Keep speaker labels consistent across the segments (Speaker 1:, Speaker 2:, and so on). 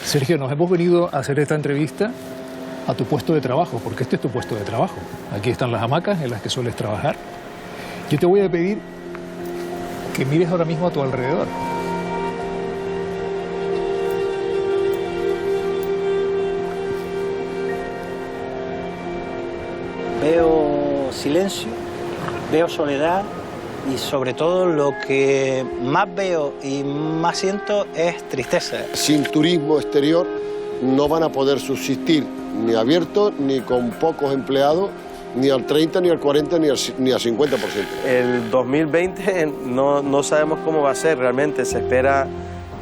Speaker 1: Sergio, nos hemos venido a hacer esta entrevista a tu puesto de trabajo, porque este es tu puesto de trabajo. Aquí están las hamacas en las que sueles trabajar. Yo te voy a pedir que mires ahora mismo a tu alrededor.
Speaker 2: Veo silencio, veo soledad y sobre todo lo que más veo y más siento es tristeza.
Speaker 3: Sin turismo exterior no van a poder subsistir ni abiertos, ni con pocos empleados, ni al 30, ni al 40, ni al 50%.
Speaker 4: El 2020 no sabemos cómo va a ser realmente. Se espera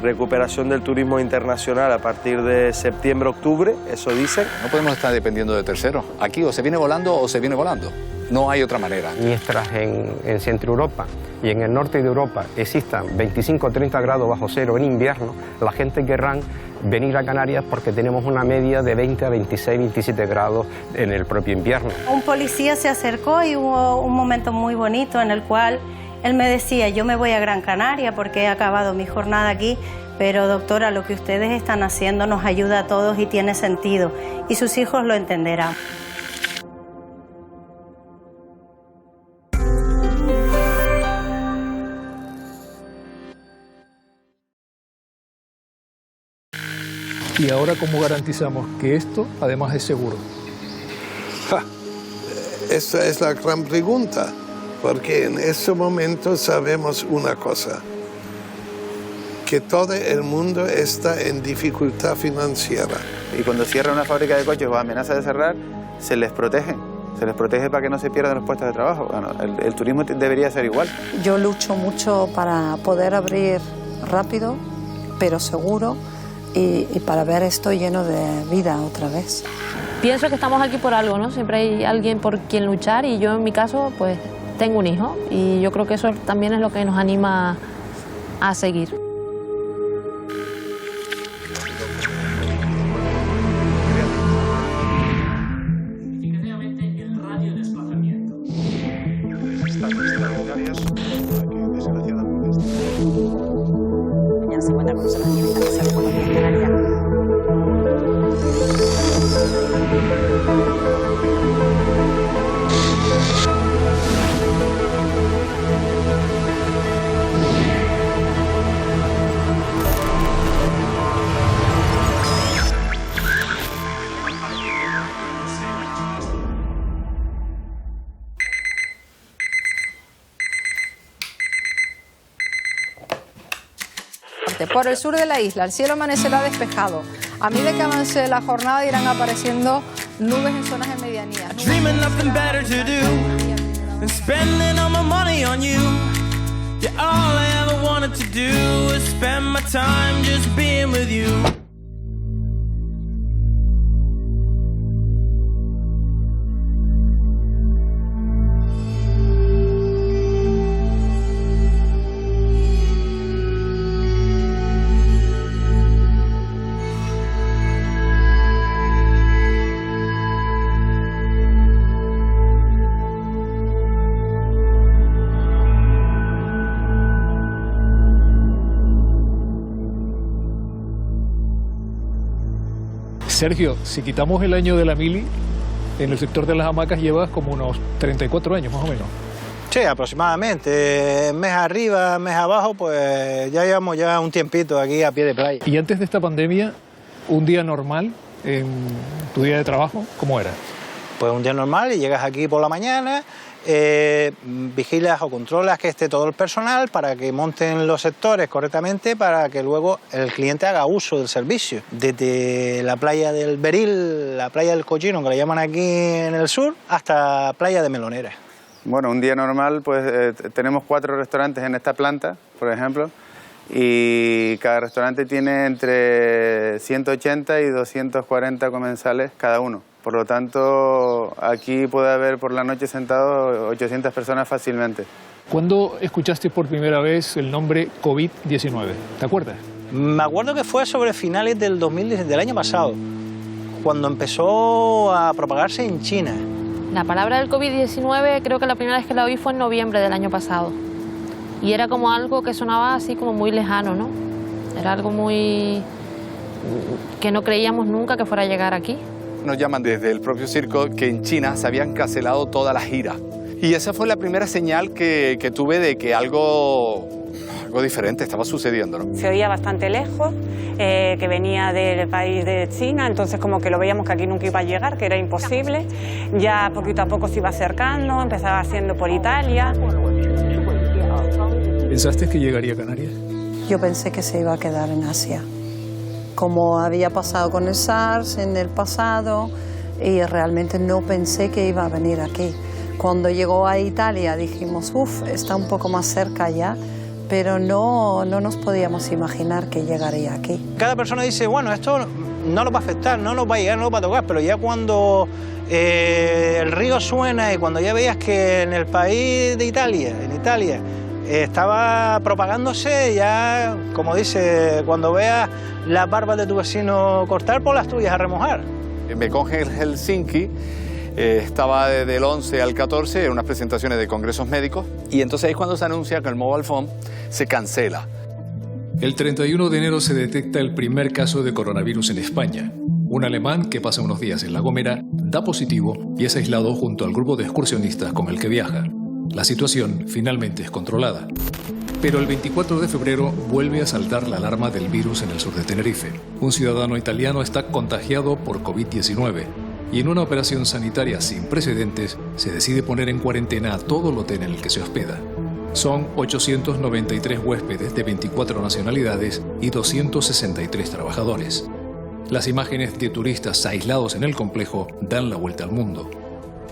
Speaker 4: recuperación del turismo internacional a partir de septiembre, octubre, eso dicen.
Speaker 5: No podemos estar dependiendo de terceros. Aquí o se viene volando o se viene volando. No hay otra manera.
Speaker 6: Mientras en Centro Europa y en el norte de Europa existan 25 o 30 grados bajo cero en invierno, la gente querrá venir a Canarias porque tenemos una media de 20 a 26, 27 grados en el propio invierno.
Speaker 7: Un policía se acercó y hubo un momento muy bonito en el cual él me decía, yo me voy a Gran Canaria porque he acabado mi jornada aquí, pero doctora, lo que ustedes están haciendo nos ayuda a todos y tiene sentido, y sus hijos lo entenderán.
Speaker 1: Y ahora, ¿cómo garantizamos que esto además es seguro?
Speaker 8: Esa es la gran pregunta, porque en este momento sabemos una cosa, que todo el mundo está en dificultad financiera.
Speaker 9: Y cuando cierra una fábrica de coches o amenaza de cerrar, se les protege para que no se pierdan los puestos de trabajo. Bueno, el turismo debería ser igual.
Speaker 10: Yo lucho mucho para poder abrir rápido, pero seguro, y para ver esto lleno de vida otra vez.
Speaker 11: Pienso que estamos aquí por algo, ¿no? Siempre hay alguien por quien luchar y yo en mi caso pues tengo un hijo y yo creo que eso también es lo que nos anima a seguir.
Speaker 12: Por el sur de la isla, el cielo amanecerá despejado. A medida que avance la jornada irán apareciendo nubes en zonas de medianía.
Speaker 1: Sergio, si quitamos el año de la mili, en el sector de las hamacas llevas como unos 34 años, más o menos.
Speaker 2: Sí, aproximadamente. Mes arriba, mes abajo, pues ya llevamos ya un tiempito aquí a pie de playa.
Speaker 1: Y antes de esta pandemia, un día normal en tu día de trabajo, ¿cómo era?
Speaker 2: Pues un día normal y llegas aquí por la mañana, vigilas o controlas que esté todo el personal para que monten los sectores correctamente para que luego el cliente haga uso del servicio. Desde la playa del Beril, la playa del Cochino, que la llaman aquí en el sur, hasta playa de Melonera.
Speaker 9: Bueno, un día normal, pues tenemos 4 restaurantes en esta planta, por ejemplo, y cada restaurante tiene entre 180 y 240 comensales cada uno. Por lo tanto, aquí puede haber por la noche sentado 800 personas fácilmente.
Speaker 1: ¿Cuándo escuchaste por primera vez el nombre COVID-19? ¿Te acuerdas?
Speaker 2: Me acuerdo que fue sobre finales del año pasado, cuando empezó a propagarse en China.
Speaker 11: La palabra del COVID-19 creo que la primera vez que la oí fue en noviembre del año pasado. Y era como algo que sonaba así como muy lejano, ¿no? Era algo muy que no creíamos nunca que fuera a llegar aquí.
Speaker 5: Nos llaman desde el propio circo que en China se habían cancelado toda la gira. Y esa fue la primera señal que tuve de que algo diferente estaba sucediendo, ¿no?
Speaker 13: Se oía bastante lejos, que venía del país de China, entonces como que lo veíamos que aquí nunca iba a llegar, que era imposible. Ya poquito a poco se iba acercando, empezaba haciendo por Italia.
Speaker 1: ¿Pensaste que llegaría a Canarias?
Speaker 10: Yo pensé que se iba a quedar en Asia, como había pasado con el SARS en el pasado, y realmente no pensé que iba a venir aquí. Cuando llegó a Italia dijimos, está un poco más cerca ya, pero no nos podíamos imaginar que llegaría aquí.
Speaker 2: Cada persona dice, bueno, esto no nos va a afectar, no nos va a llegar, no nos va a tocar, pero ya cuando el río suena y cuando ya veías que en el país de Italia, en Italia, estaba propagándose, ya, como dice, cuando veas las barbas de tu vecino cortar, por las tuyas a remojar.
Speaker 5: Me coge en Helsinki, estaba desde el 11 al 14 en unas presentaciones de congresos médicos, y entonces ahí es cuando se anuncia que el Mobile Phone se cancela.
Speaker 1: El 31 de enero se detecta el primer caso de coronavirus en España. Un alemán que pasa unos días en La Gomera da positivo y es aislado junto al grupo de excursionistas con el que viaja. La situación finalmente es controlada. Pero el 24 de febrero vuelve a saltar la alarma del virus en el sur de Tenerife. Un ciudadano italiano está contagiado por COVID-19 y en una operación sanitaria sin precedentes se decide poner en cuarentena a todo el hotel en el que se hospeda. Son 893 huéspedes de 24 nacionalidades y 263 trabajadores. Las imágenes de turistas aislados en el complejo dan la vuelta al mundo.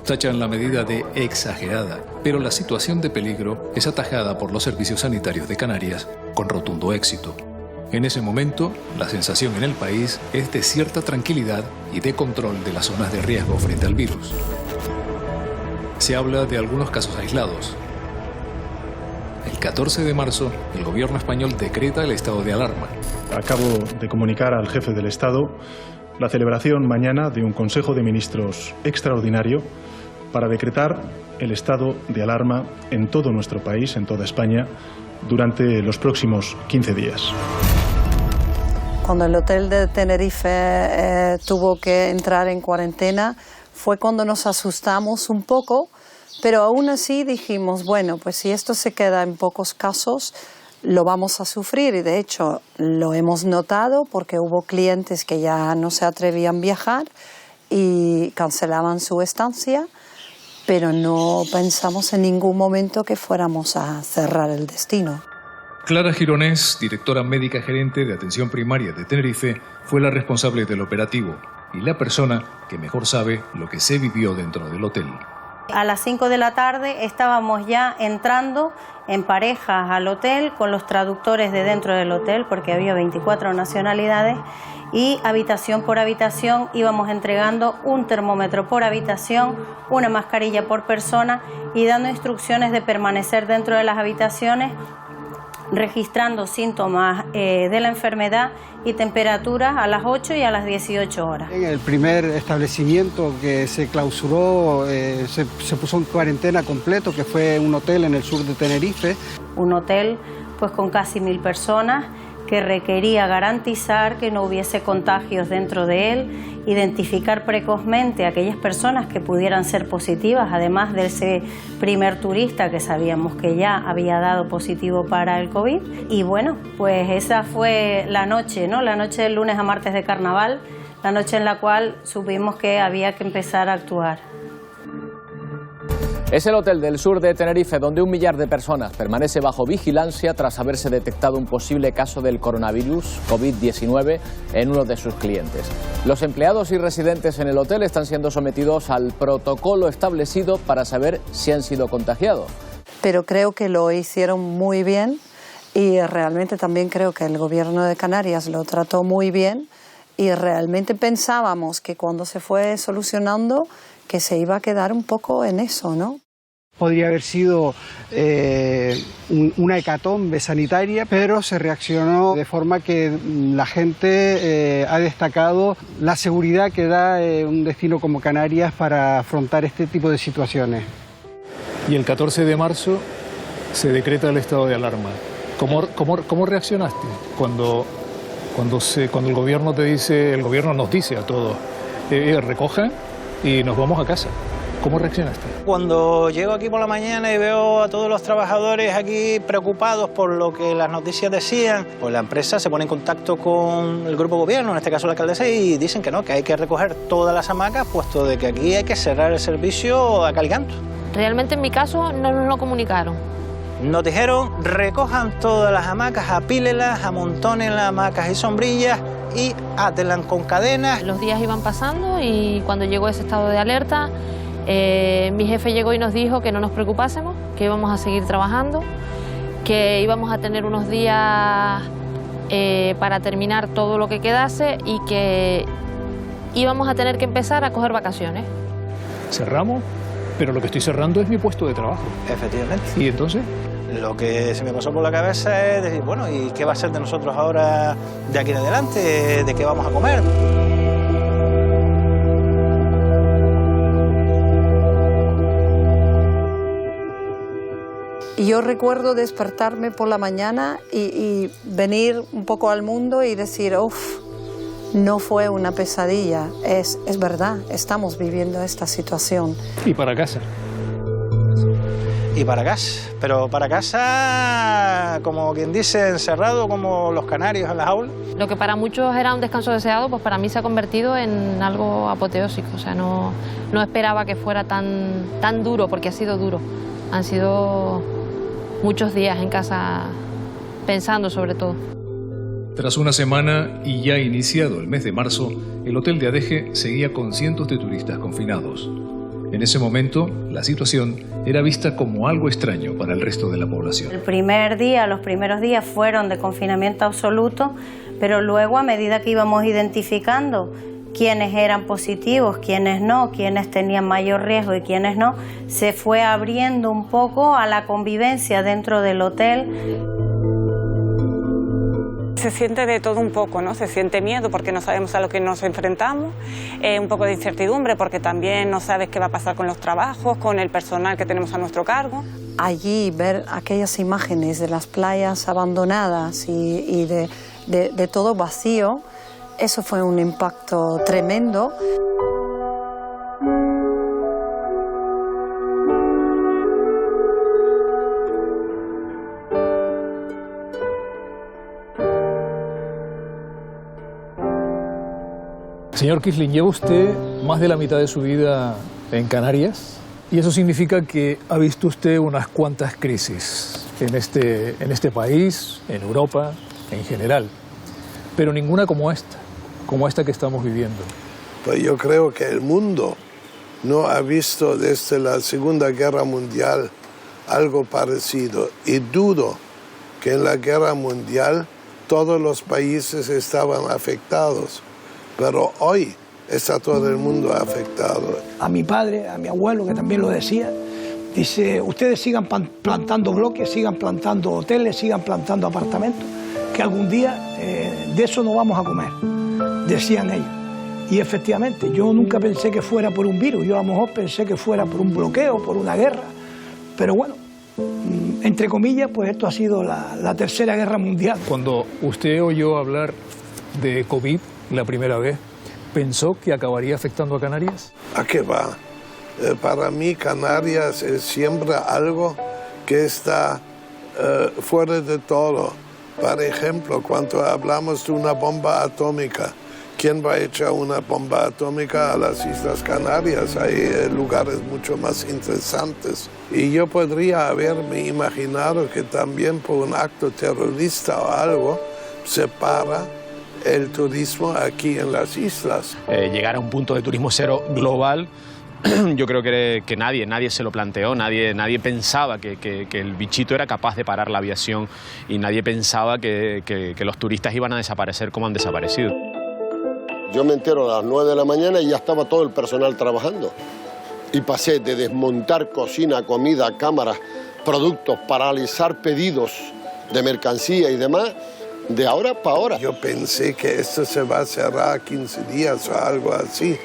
Speaker 1: Tachan la medida de exagerada, pero la situación de peligro es atajada por los servicios sanitarios de Canarias con rotundo éxito. En ese momento, la sensación en el país es de cierta tranquilidad y de control de las zonas de riesgo frente al virus. Se habla de algunos casos aislados. El 14 de marzo, el gobierno español decreta el estado de alarma.
Speaker 14: Acabo de comunicar al jefe del Estado la celebración mañana de un Consejo de Ministros extraordinario para decretar el estado de alarma en todo nuestro país, en toda España, durante los próximos 15 días.
Speaker 10: Cuando el hotel de Tenerife tuvo que entrar en cuarentena, fue cuando nos asustamos un poco, pero aún así dijimos, bueno, pues si esto se queda en pocos casos, lo vamos a sufrir, y de hecho lo hemos notado porque hubo clientes que ya no se atrevían a viajar y cancelaban su estancia, pero no pensamos en ningún momento que fuéramos a cerrar el destino.
Speaker 1: Clara Gironés, directora médica gerente de atención primaria de Tenerife, fue la responsable del operativo y la persona que mejor sabe lo que se vivió dentro del hotel.
Speaker 7: A las 5 de la tarde estábamos ya entrando en parejas al hotel con los traductores de dentro del hotel, porque había 24 nacionalidades, y habitación por habitación íbamos entregando un termómetro por habitación, una mascarilla por persona y dando instrucciones de permanecer dentro de las habitaciones, registrando síntomas de la enfermedad y temperaturas a las 8 y a las 18 horas.
Speaker 15: En el primer establecimiento que se clausuró, se puso en cuarentena completo, que fue un hotel en el sur de Tenerife.
Speaker 7: Un hotel pues con casi 1000 personas, que requería garantizar que no hubiese contagios dentro de él, identificar precozmente a aquellas personas que pudieran ser positivas, además de ese primer turista que sabíamos que ya había dado positivo para el COVID. Y bueno, pues esa fue la noche, ¿no? La noche del lunes a martes de carnaval, la noche en la cual supimos que había que empezar a actuar.
Speaker 16: Es el hotel del sur de Tenerife donde 1 millar de personas permanece bajo vigilancia tras haberse detectado un posible caso del coronavirus COVID-19 en uno de sus clientes. Los empleados y residentes en el hotel están siendo sometidos al protocolo establecido para saber si han sido contagiados.
Speaker 10: Pero creo que lo hicieron muy bien y realmente también creo que el gobierno de Canarias lo trató muy bien, y realmente pensábamos que cuando se fue solucionando que se iba a quedar un poco en eso, ¿no?
Speaker 15: Podría haber sido una hecatombe sanitaria, pero se reaccionó de forma que la gente ha destacado la seguridad que da un destino como Canarias para afrontar este tipo de situaciones.
Speaker 1: Y el 14 de marzo se decreta el estado de alarma. ¿Cómo reaccionaste cuando Cuando el gobierno te dice, el gobierno nos dice a todos, recoja y nos vamos a casa. ¿Cómo reaccionaste?
Speaker 2: Cuando llego aquí por la mañana y veo a todos los trabajadores aquí preocupados por lo que las noticias decían, pues la empresa se pone en contacto con el grupo gobierno, en este caso la alcaldesa, y dicen que no, que hay que recoger todas las hamacas, puesto de que aquí hay que cerrar el servicio a cal y canto.
Speaker 11: Realmente en mi caso no nos lo comunicaron.
Speaker 2: Nos dijeron, recojan todas las hamacas, apílelas, amontonen las hamacas y sombrillas y átelas con cadenas.
Speaker 11: Los días iban pasando y cuando llegó ese estado de alerta, mi jefe llegó y nos dijo que no nos preocupásemos, que íbamos a seguir trabajando, que íbamos a tener unos días para terminar todo lo que quedase y que íbamos a tener que empezar a coger vacaciones.
Speaker 1: Cerramos, pero lo que estoy cerrando es mi puesto de trabajo.
Speaker 2: Efectivamente.
Speaker 1: ¿Y entonces?
Speaker 2: Lo que se me pasó por la cabeza es decir, bueno, ¿y qué va a ser de nosotros ahora de aquí en adelante? ¿De qué vamos a comer?
Speaker 10: Y yo recuerdo despertarme por la mañana y venir un poco al mundo y decir, uff, no fue una pesadilla, es verdad, estamos viviendo esta situación.
Speaker 1: ¿Y para casa?
Speaker 2: Y para casa, pero para casa, como quien dice, encerrado como los canarios en las aulas.
Speaker 11: Lo que para muchos era un descanso deseado, pues para mí se ha convertido en algo apoteósico. O sea, no esperaba que fuera tan duro, porque ha sido duro. Han sido muchos días en casa pensando sobre todo.
Speaker 1: Tras una semana y ya iniciado el mes de marzo, el hotel de Adeje seguía con cientos de turistas confinados. En ese momento, la situación era vista como algo extraño para el resto de la población.
Speaker 7: Los primeros días fueron de confinamiento absoluto, pero luego a medida que íbamos identificando quiénes eran positivos, quiénes no, quiénes tenían mayor riesgo y quiénes no, se fue abriendo un poco a la convivencia dentro del hotel.
Speaker 13: Se siente de todo un poco, ¿no? Se siente miedo porque no sabemos a lo que nos enfrentamos, un poco de incertidumbre porque también no sabes qué va a pasar con los trabajos, con el personal que tenemos a nuestro cargo.
Speaker 10: Allí ver aquellas imágenes de las playas abandonadas y de todo vacío, eso fue un impacto tremendo.
Speaker 1: Señor Quisling, lleva usted más de la mitad de su vida en Canarias y eso significa que ha visto usted unas cuantas crisis en este país, en Europa, en general, pero ninguna como esta que estamos viviendo.
Speaker 8: Pues yo creo que el mundo no ha visto desde la Segunda Guerra Mundial algo parecido y dudo que en la Guerra Mundial todos los países estaban afectados. Pero hoy está todo el mundo afectado.
Speaker 17: A mi padre, a mi abuelo, que también lo decía, dice, ustedes sigan plantando bloques, sigan plantando hoteles, sigan plantando apartamentos, que algún día de eso no vamos a comer, decían ellos. Y efectivamente, yo nunca pensé que fuera por un virus, yo a lo mejor pensé que fuera por un bloqueo, por una guerra, pero bueno, entre comillas, pues esto ha sido la Tercera Guerra Mundial.
Speaker 1: Cuando usted oyó hablar de COVID la primera vez, ¿pensó que acabaría afectando a Canarias?
Speaker 8: ¿A qué va? Para mí Canarias es siempre algo que está fuera de todo. Por ejemplo, cuando hablamos de una bomba atómica, ¿quién va a echar una bomba atómica a las Islas Canarias? Hay lugares mucho más interesantes. Y yo podría haberme imaginado que también por un acto terrorista o algo se para el turismo aquí en las islas.
Speaker 18: Llegar a un punto de turismo cero global, yo creo que nadie se lo planteó, nadie pensaba que el bichito era capaz de parar la aviación y nadie pensaba que los turistas iban a desaparecer como han desaparecido.
Speaker 3: Yo me entero a las 9 de la mañana y ya estaba todo el personal trabajando. Y pasé de desmontar cocina, comida, cámaras, productos, paralizar pedidos de mercancía y demás, de ahora para ahora.
Speaker 8: Yo pensé que esto se va a cerrar 15 días o algo así.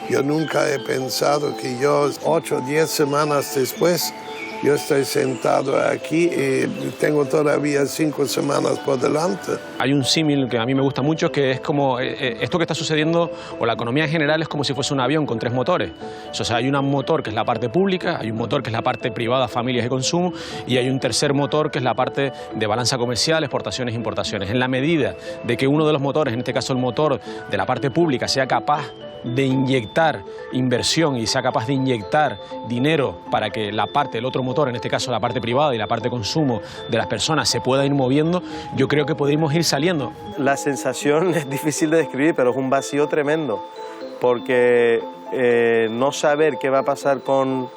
Speaker 8: Yo nunca he pensado que yo 8 o 10 semanas después yo estoy sentado aquí y tengo todavía 5 semanas por delante.
Speaker 18: Hay un símil que a mí me gusta mucho, que es como esto que está sucediendo, o la economía en general, es como si fuese un avión con 3 motores. O sea, hay un motor que es la parte pública, hay un motor que es la parte privada, familias y consumo, y hay un tercer motor que es la parte de balanza comercial, exportaciones e importaciones. En la medida de que uno de los motores, en este caso el motor de la parte pública, sea capaz de inyectar inversión y sea capaz de inyectar dinero para que la parte del otro motor, en este caso la parte privada y la parte de consumo de las personas, se pueda ir moviendo, yo creo que podemos ir saliendo.
Speaker 4: La sensación es difícil de describir, pero es un vacío tremendo, porque no saber qué va a pasar con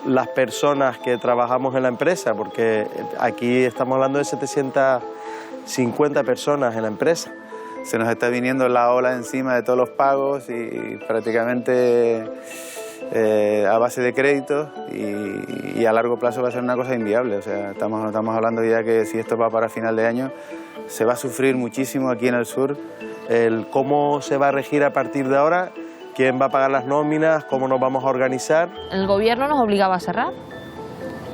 Speaker 4: las personas que trabajamos en la empresa, porque aquí estamos hablando de 750 personas en la empresa.
Speaker 9: Se nos está viniendo la ola encima de todos los pagos y prácticamente a base de créditos y a largo plazo va a ser una cosa inviable. O sea, estamos hablando ya que si esto va para final de año se va a sufrir muchísimo aquí en el sur. El cómo se va a regir a partir de ahora, quién va a pagar las nóminas, cómo nos vamos a organizar.
Speaker 11: El gobierno nos obligaba a cerrar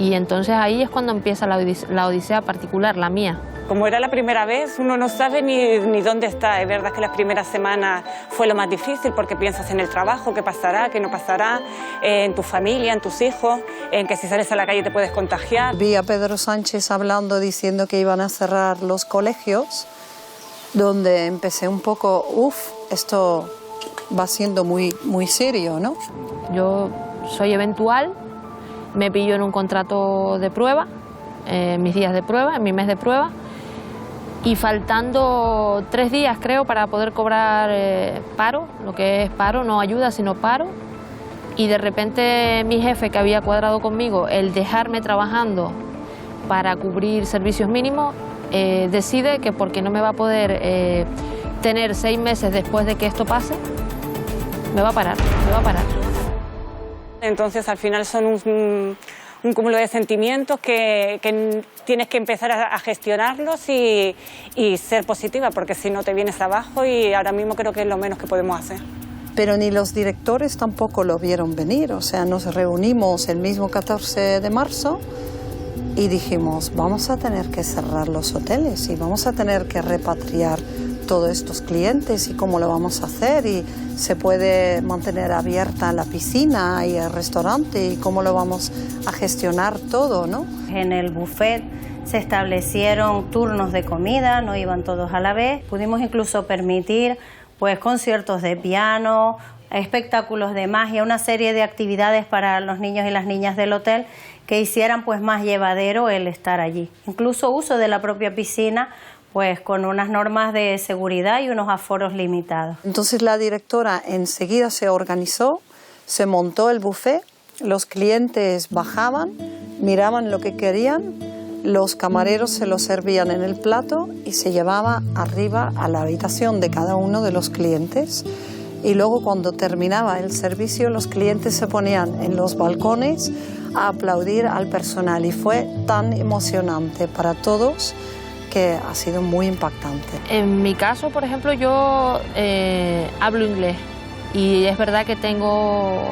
Speaker 11: y entonces ahí es cuando empieza la odisea particular, la mía.
Speaker 13: Como era la primera vez, uno no sabe ni dónde está. Es verdad que las primeras semanas fue lo más difícil porque piensas en el trabajo, qué pasará, qué no pasará, en tu familia, en tus hijos, en que si sales a la calle te puedes contagiar.
Speaker 10: Vi a Pedro Sánchez hablando, diciendo que iban a cerrar los colegios, donde empecé un poco, esto va siendo muy serio, ¿no?
Speaker 11: Yo soy eventual, me pillo en un contrato de prueba, mis días de prueba, en mi mes de prueba, y faltando 3 días creo para poder cobrar paro, lo que es paro, no ayuda sino paro, y de repente mi jefe, que había cuadrado conmigo el dejarme trabajando para cubrir servicios mínimos, decide que porque no me va a poder tener 6 meses después de que esto pase, me va a parar.
Speaker 13: Entonces al final son un cúmulo de sentimientos que tienes que empezar a gestionarlos y ser positiva, porque si no te vienes abajo, y ahora mismo creo que es lo menos que podemos hacer.
Speaker 10: Pero ni los directores tampoco lo vieron venir, o sea, nos reunimos el mismo 14 de marzo y dijimos, vamos a tener que cerrar los hoteles y vamos a tener que repatriar todos estos clientes y cómo lo vamos a hacer, y se puede mantener abierta la piscina y el restaurante y cómo lo vamos a gestionar todo, ¿no?
Speaker 7: En el buffet se establecieron turnos de comida, no iban todos a la vez. Pudimos incluso permitir pues conciertos de piano, espectáculos de magia, una serie de actividades para los niños y las niñas del hotel que hicieran pues más llevadero el estar allí. Incluso uso de la propia piscina, pues con unas normas de seguridad y unos aforos limitados.
Speaker 10: Entonces la directora enseguida se organizó, se montó el buffet, los clientes bajaban, miraban lo que querían, los camareros se lo servían en el plato y se llevaba arriba a la habitación de cada uno de los clientes. Y luego cuando terminaba el servicio, los clientes se ponían en los balcones a aplaudir al personal, y fue tan emocionante para todos que ha sido muy impactante.
Speaker 11: En mi caso, por ejemplo, yo hablo inglés y es verdad que tengo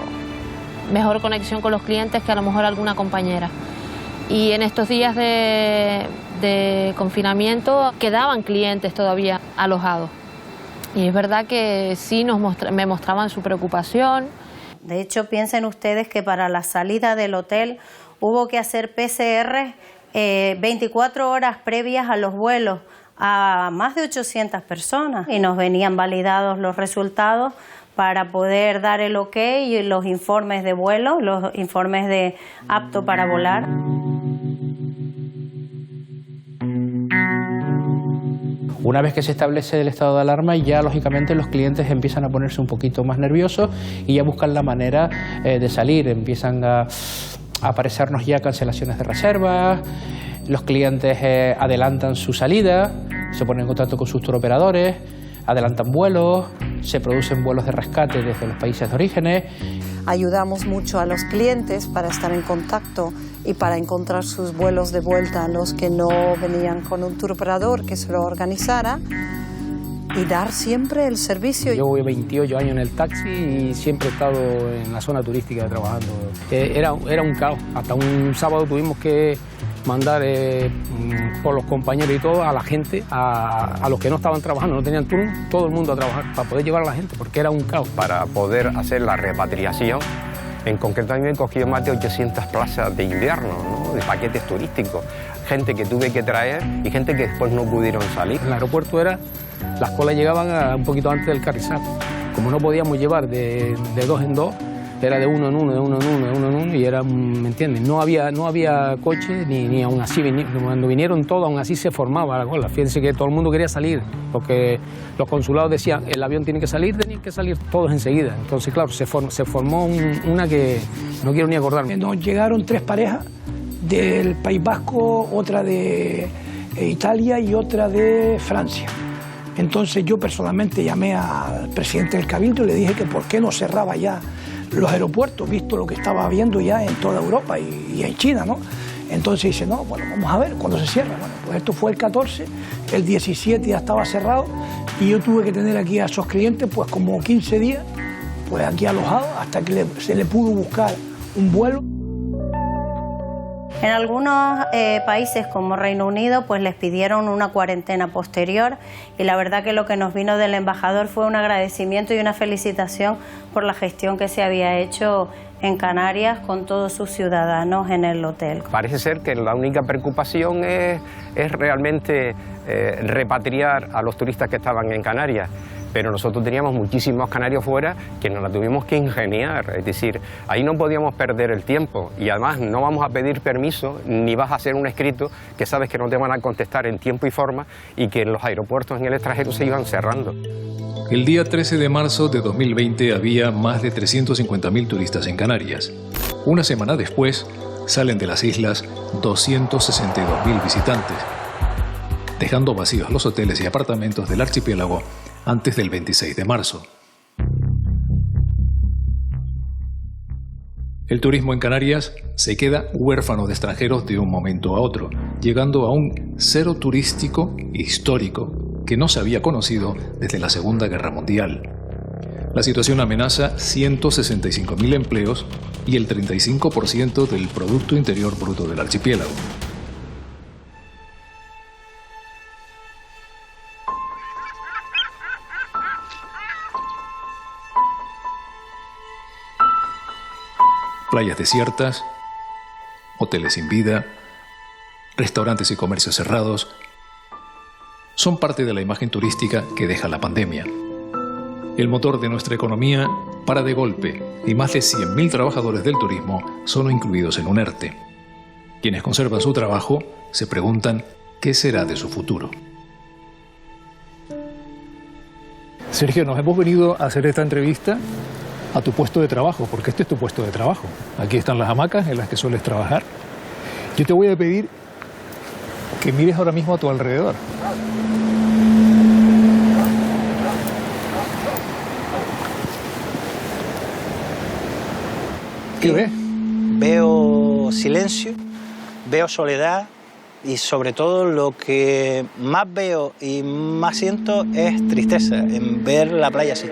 Speaker 11: mejor conexión con los clientes que a lo mejor alguna compañera. Y en estos días de confinamiento quedaban clientes todavía alojados. Y es verdad que sí me mostraban su preocupación.
Speaker 7: De hecho, piensen ustedes que para la salida del hotel hubo que hacer PCR 24 horas previas a los vuelos a más de 800 personas, y nos venían validados los resultados para poder dar el ok y los informes de vuelo, los informes de apto para volar.
Speaker 19: Una vez que se establece el estado de alarma, ya lógicamente los clientes empiezan a ponerse un poquito más nerviosos y ya buscan la manera de salir, empiezan a aparecernos ya cancelaciones de reservas, los clientes adelantan su salida, se ponen en contacto con sus turoperadores, adelantan vuelos, se producen vuelos de rescate desde los países de orígenes.
Speaker 10: Ayudamos mucho a los clientes para estar en contacto y para encontrar sus vuelos de vuelta a los que no venían con un turoperador que se lo organizara. y dar siempre el servicio.
Speaker 19: Llevo 28 años en el taxi y siempre he estado en la zona turística trabajando. Era un caos. Hasta un sábado tuvimos que mandar por los compañeros y todo a la gente, a los que no estaban trabajando, no tenían turno, todo el mundo a trabajar para poder llevar a la gente, porque era un caos.
Speaker 6: Para poder hacer la repatriación, en concreto a mí me cogió más de 800 plazas de invierno, ¿no? De paquetes turísticos, gente que tuve que traer y gente que después no pudieron salir.
Speaker 19: El aeropuerto las colas llegaban un poquito antes del Carrizal. Como no podíamos llevar de dos en dos, era de uno en uno y era, ¿me entiendes? No había coche ni aún así, cuando vinieron todos, aún así se formaba la cola. Fíjense que todo el mundo quería salir, porque los consulados decían, el avión tiene que salir, tenían que salir todos enseguida. Entonces, claro, se formó una que no quiero ni acordarme.
Speaker 17: Nos llegaron 3 parejas del País Vasco, otra de Italia y otra de Francia. Entonces yo personalmente llamé al presidente del Cabildo y le dije que por qué no cerraba ya los aeropuertos, visto lo que estaba habiendo ya en toda Europa y en China, ¿no? Entonces dice, no, bueno, vamos a ver cuándo se cierra. Bueno, pues esto fue el 14, el 17 ya estaba cerrado y yo tuve que tener aquí a esos clientes pues como 15 días, pues aquí alojados hasta que se le pudo buscar un vuelo.
Speaker 7: En algunos países como Reino Unido pues les pidieron una cuarentena posterior y la verdad que lo que nos vino del embajador fue un agradecimiento y una felicitación por la gestión que se había hecho en Canarias con todos sus ciudadanos en el hotel.
Speaker 6: Parece ser que la única preocupación es realmente repatriar a los turistas que estaban en Canarias. Pero nosotros teníamos muchísimos canarios fuera que nos la tuvimos que ingeniar, es decir, ahí no podíamos perder el tiempo y además no vamos a pedir permiso ni vas a hacer un escrito que sabes que no te van a contestar en tiempo y forma y que los aeropuertos en el extranjero se iban cerrando.
Speaker 1: El día 13 de marzo de 2020 había más de 350.000 turistas en Canarias. Una semana después salen de las islas 262.000 visitantes, dejando vacíos los hoteles y apartamentos del archipiélago antes del 26 de marzo. El turismo en Canarias se queda huérfano de extranjeros de un momento a otro, llegando a un cero turístico histórico que no se había conocido desde la Segunda Guerra Mundial. La situación amenaza 165.000 empleos y el 35% del Producto Interior Bruto del archipiélago. Playas desiertas, hoteles sin vida, restaurantes y comercios cerrados, son parte de la imagen turística que deja la pandemia. El motor de nuestra economía para de golpe y más de 100.000 trabajadores del turismo son incluidos en un ERTE. Quienes conservan su trabajo se preguntan qué será de su futuro. Sergio, nos hemos venido a hacer esta entrevista a tu puesto de trabajo, porque este es tu puesto de trabajo. Aquí están las hamacas en las que sueles trabajar. Yo te voy a pedir que mires ahora mismo a tu alrededor. ¿Qué ves?
Speaker 2: Veo silencio, veo soledad y sobre todo lo que más veo y más siento es tristeza en ver la playa así.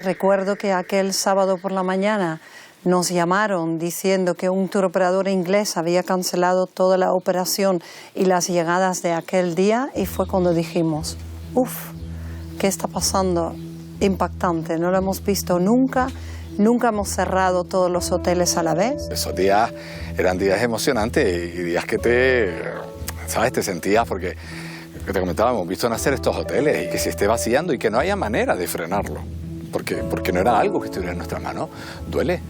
Speaker 10: Recuerdo que aquel sábado por la mañana nos llamaron diciendo que un turoperador inglés había cancelado toda la operación y las llegadas de aquel día y fue cuando dijimos, ¿qué está pasando? Impactante, no lo hemos visto nunca, nunca hemos cerrado todos los hoteles a la vez.
Speaker 5: Esos días eran días emocionantes y días que te sentías porque te comentaba, hemos visto nacer estos hoteles y que se esté vaciando y que no haya manera de frenarlo. Porque no era algo que estuviera en nuestra mano. Duele.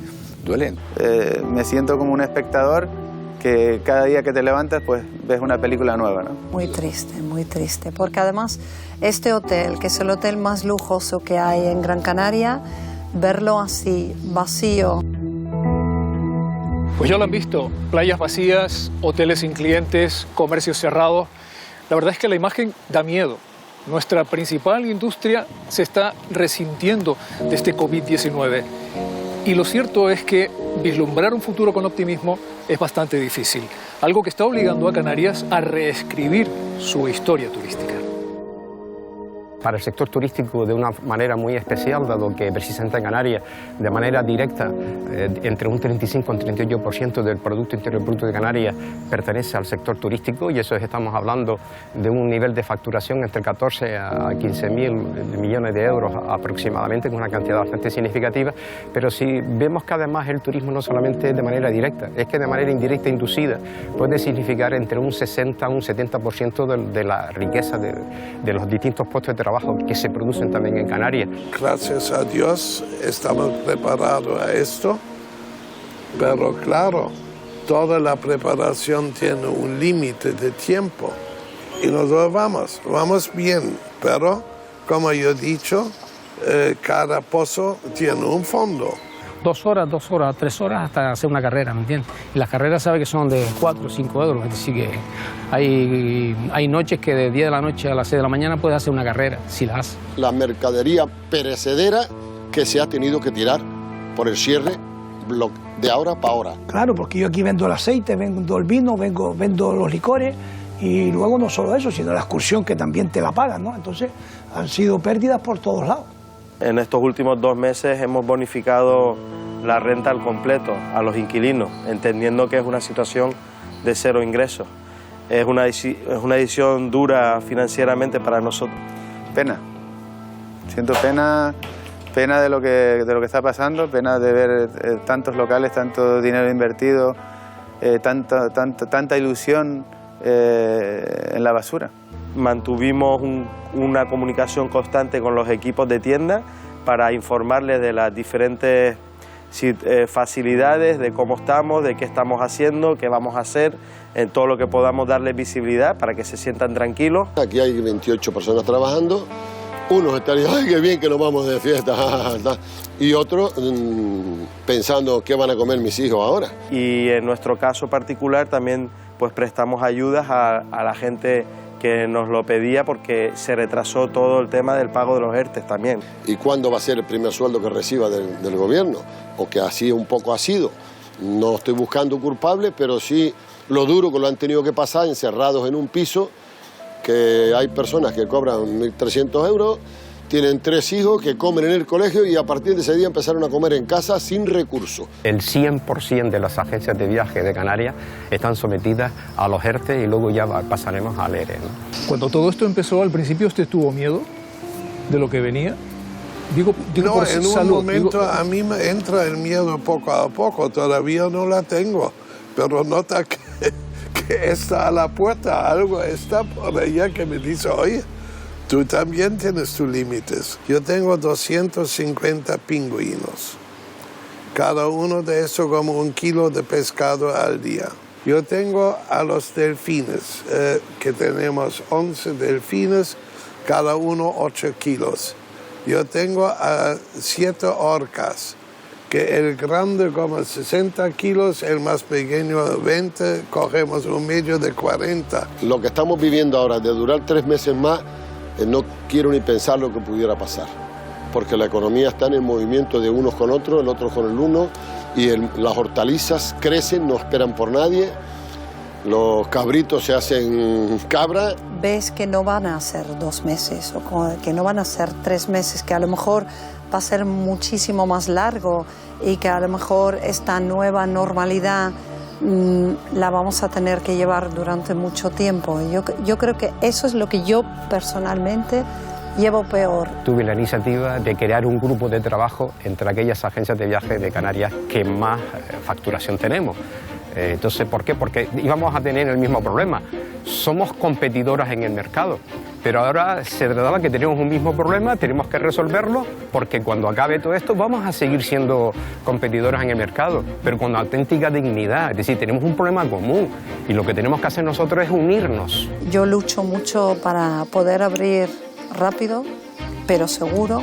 Speaker 9: Me siento como un espectador que cada día que te levantas pues ves una película nueva, ¿no?
Speaker 10: Muy triste, porque además este hotel, que es el hotel más lujoso que hay en Gran Canaria, verlo así, vacío.
Speaker 1: Pues ya lo han visto, playas vacías, hoteles sin clientes, comercios cerrados. La verdad es que la imagen da miedo. Nuestra principal industria se está resintiendo de este COVID-19 y lo cierto es que vislumbrar un futuro con optimismo es bastante difícil, algo que está obligando a Canarias a reescribir su historia turística.
Speaker 6: Para el sector turístico de una manera muy especial, dado que precisamente en Canarias, de manera directa, entre un 35 y un 38% del Producto Interior Bruto de Canarias pertenece al sector turístico, y eso estamos hablando de un nivel de facturación entre 14 a 15.000 millones de euros aproximadamente, que es una cantidad bastante significativa. Pero si vemos que además el turismo no solamente de manera directa, es que de manera indirecta inducida puede significar entre un 60 a un 70% de la riqueza de los distintos puestos de trabajo que se producen también en Canarias.
Speaker 8: Gracias a Dios estamos preparados a esto, pero claro, toda la preparación tiene un límite de tiempo y nosotros vamos bien, pero como yo he dicho, cada pozo tiene un fondo.
Speaker 20: 2 horas, 3 horas hasta hacer una carrera, ¿me entiendes? Y las carreras sabe que son de 4 o 5 euros, es decir que hay noches que de 10 de la noche a las 6 de la mañana puedes hacer una carrera, si la haces.
Speaker 3: La mercadería perecedera que se ha tenido que tirar por el cierre de ahora para ahora.
Speaker 17: Claro, porque yo aquí vendo el aceite, vendo el vino, vendo los licores, y luego no solo eso, sino la excursión que también te la pagan, ¿no? Entonces han sido pérdidas por todos lados.
Speaker 4: En estos últimos 2 meses hemos bonificado la renta al completo a los inquilinos, entendiendo que es una situación de 0 ingresos. Es una decisión dura financieramente para nosotros.
Speaker 9: Pena. Siento pena de lo que está pasando, pena de ver tantos locales, tanto dinero invertido, tanta ilusión en la basura.
Speaker 4: Mantuvimos una comunicación constante con los equipos de tienda para informarles de las diferentes facilidades, de cómo estamos, de qué estamos haciendo, qué vamos a hacer, en todo lo que podamos darles visibilidad para que se sientan tranquilos.
Speaker 3: Aquí hay 28 personas trabajando, unos están diciendo, ¡ay, qué bien que nos vamos de fiesta! Y otros pensando qué van a comer mis hijos ahora.
Speaker 4: Y en nuestro caso particular también pues prestamos ayudas a la gente que nos lo pedía, porque se retrasó todo el tema del pago de los ERTES también.
Speaker 3: ¿Y cuándo va a ser el primer sueldo que reciba del gobierno? O que así un poco ha sido. No estoy buscando culpables, pero sí lo duro que lo han tenido que pasar encerrados en un piso, que hay personas que cobran 1.300 euros, tienen 3 hijos que comen en el colegio y a partir de ese día empezaron a comer en casa sin recursos.
Speaker 6: El 100% de las agencias de viaje de Canarias están sometidas a los ERTE y luego ya pasaremos al ERE, ¿no?
Speaker 1: Cuando todo esto empezó, al principio usted tuvo miedo de lo que venía. Digo
Speaker 8: no,
Speaker 1: por
Speaker 8: en
Speaker 1: salud,
Speaker 8: un momento a mí me entra el miedo poco a poco, todavía no la tengo, pero nota que está a la puerta, algo está por allá que me dice, oye, tú también tienes tus límites. Yo tengo 250 pingüinos. Cada uno de esos como 1 kilo de pescado al día. Yo tengo a los delfines, que tenemos 11 delfines, cada uno 8 kilos. Yo tengo a 7 orcas, que el grande como 60 kilos, el más pequeño 20, cogemos un medio de 40.
Speaker 3: Lo que estamos viviendo ahora, de durar 3 meses más, no quiero ni pensar lo que pudiera pasar, porque la economía está en el movimiento de unos con otros, el otro con el uno, y las hortalizas crecen, no esperan por nadie, los cabritos se hacen cabra.
Speaker 10: Ves que no van a ser 2 meses o que no van a ser 3 meses, que a lo mejor va a ser muchísimo más largo y que a lo mejor esta nueva normalidad la vamos a tener que llevar durante mucho tiempo. Yo creo que eso es lo que yo personalmente llevo peor.
Speaker 6: Tuve la iniciativa de crear un grupo de trabajo entre aquellas agencias de viaje de Canarias que más facturación tenemos. Entonces, ¿por qué? Porque íbamos a tener el mismo problema. Somos competidoras en el mercado, pero ahora se trataba que tenemos un mismo problema, tenemos que resolverlo, porque cuando acabe todo esto vamos a seguir siendo competidoras en el mercado, pero con auténtica dignidad. Es decir, tenemos un problema común y lo que tenemos que hacer nosotros es unirnos.
Speaker 10: Yo lucho mucho para poder abrir rápido, pero seguro,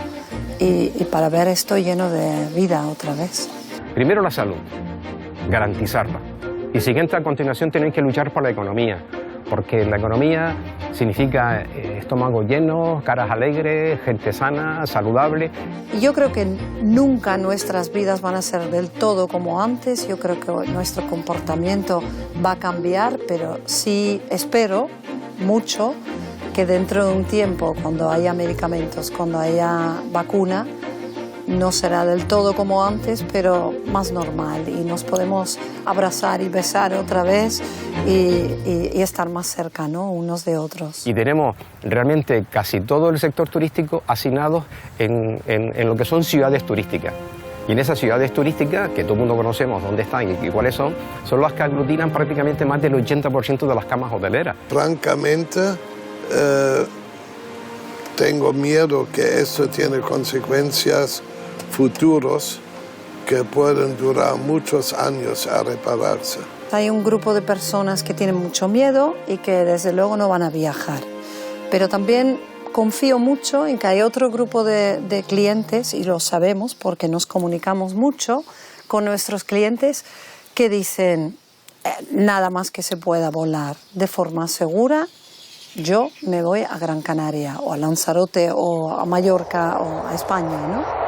Speaker 10: y para ver esto lleno de vida otra vez.
Speaker 6: Primero la salud, garantizarla. Y siguiente, a continuación, tenéis que luchar por la economía, porque la economía significa estómago lleno, caras alegres, gente sana, saludable.
Speaker 10: Y yo creo que nunca nuestras vidas van a ser del todo como antes. Yo creo que nuestro comportamiento va a cambiar, pero sí espero mucho que dentro de un tiempo, cuando haya medicamentos, cuando haya vacuna, no será del todo como antes, pero más normal, y nos podemos abrazar y besar otra vez y estar más cerca, ¿no?, unos de otros.
Speaker 6: Y tenemos realmente casi todo el sector turístico asignado en lo que son ciudades turísticas. Y en esas ciudades turísticas, que todo el mundo conocemos dónde están y cuáles son las que aglutinan prácticamente más del 80% de las camas hoteleras.
Speaker 8: Francamente, tengo miedo que eso tiene consecuencias futuros que pueden durar muchos años a repararse.
Speaker 10: Hay un grupo de personas que tienen mucho miedo y que desde luego no van a viajar. Pero también confío mucho en que hay otro grupo de clientes, y lo sabemos porque nos comunicamos mucho con nuestros clientes, que dicen nada más que se pueda volar de forma segura, yo me voy a Gran Canaria o a Lanzarote o a Mallorca o a España, ¿no?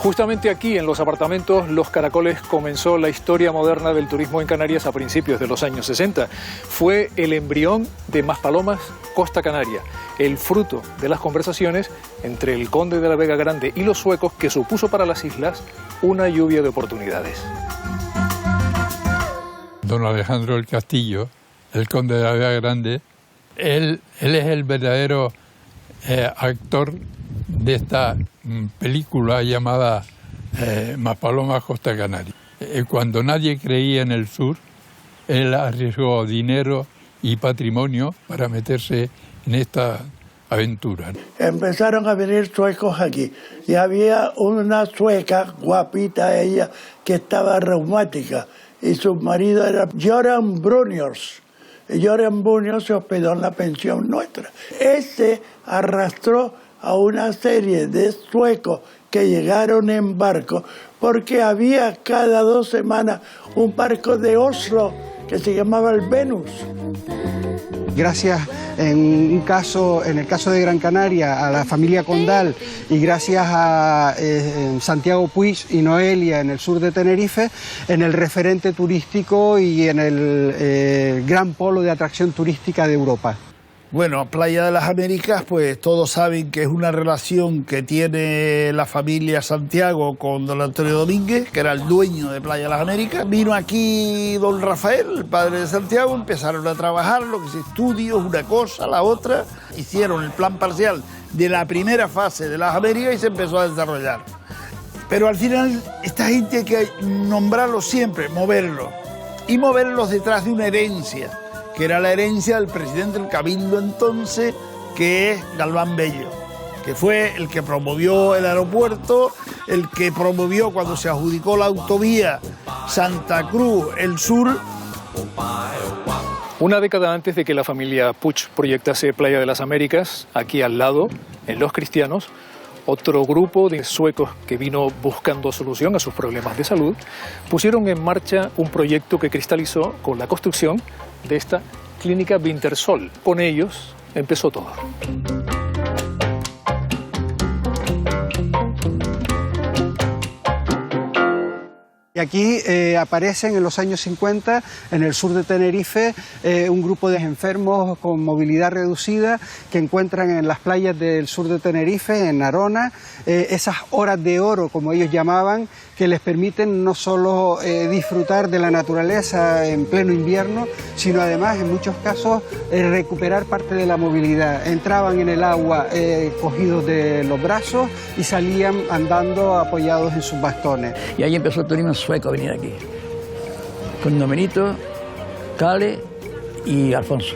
Speaker 1: Justamente aquí, en los apartamentos Los Caracoles, comenzó la historia moderna del turismo en Canarias a principios de los años 60. Fue el embrión de Maspalomas Costa Canaria, el fruto de las conversaciones entre el conde de la Vega Grande y los suecos, que supuso para las islas una lluvia de oportunidades.
Speaker 21: Don Alejandro del Castillo, el conde de la Vega Grande, él es el verdadero actor de esta película llamada Maspalomas Costa Canaria. Cuando nadie creía en el sur, él arriesgó dinero y patrimonio para meterse en esta aventura.
Speaker 22: Empezaron a venir suecos aquí y había una sueca, guapita ella, que estaba reumática, y su marido era Göran Brunius. Göran Brunius se hospedó en la pensión nuestra. Ese arrastró a una serie de suecos que llegaron en barco, porque había cada 2 semanas un barco de Oslo que se llamaba el Venus.
Speaker 15: Gracias en el caso de Gran Canaria, a la familia Condal, y gracias a Santiago Puig y Noelia en el sur de Tenerife, en el referente turístico y en el gran polo de atracción turística de Europa.
Speaker 17: Bueno, Playa de las Américas, pues todos saben que es una relación que tiene la familia Santiago con don Antonio Domínguez, que era el dueño de Playa de las Américas. Vino aquí don Rafael, el padre de Santiago, empezaron a trabajar, lo que es estudios, una cosa, la otra. Hicieron el plan parcial de la primera fase de las Américas y se empezó a desarrollar. Pero al final, esta gente hay que nombrarlos siempre, moverlos. Y moverlos detrás de una herencia, que era la herencia del presidente del Cabildo entonces, que es Galván Bello, que fue el que promovió el aeropuerto, el que promovió cuando se adjudicó la autovía Santa Cruz, el sur.
Speaker 1: Una década antes de que la familia Puig proyectase Playa de las Américas, aquí al lado, en Los Cristianos, otro grupo de suecos que vino buscando solución a sus problemas de salud, pusieron en marcha un proyecto que cristalizó con la construcción de esta clínica Wintersol. Con ellos empezó todo.
Speaker 15: Y aquí aparecen en los años 50, en el sur de Tenerife, un grupo de enfermos con movilidad reducida que encuentran en las playas del sur de Tenerife, en Arona, esas horas de oro, como ellos llamaban, que les permiten no solo disfrutar de la naturaleza en pleno invierno, sino además, en muchos casos, recuperar parte de la movilidad. Entraban en el agua cogidos de los brazos y salían andando apoyados en sus bastones.
Speaker 23: Y ahí empezó el turismo sueco a venir aquí, con Don Benito, Cale y Alfonso.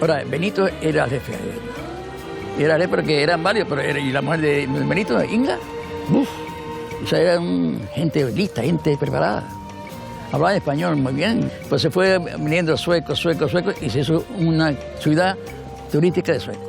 Speaker 23: Ahora, Benito era el jefe. Era el jefe porque eran varios, pero y la mujer de Benito, Inga, ¡buf! O sea, eran gente lista, gente preparada. Hablaban español muy bien. Pues se fue viniendo sueco y se hizo una ciudad turística de suecos.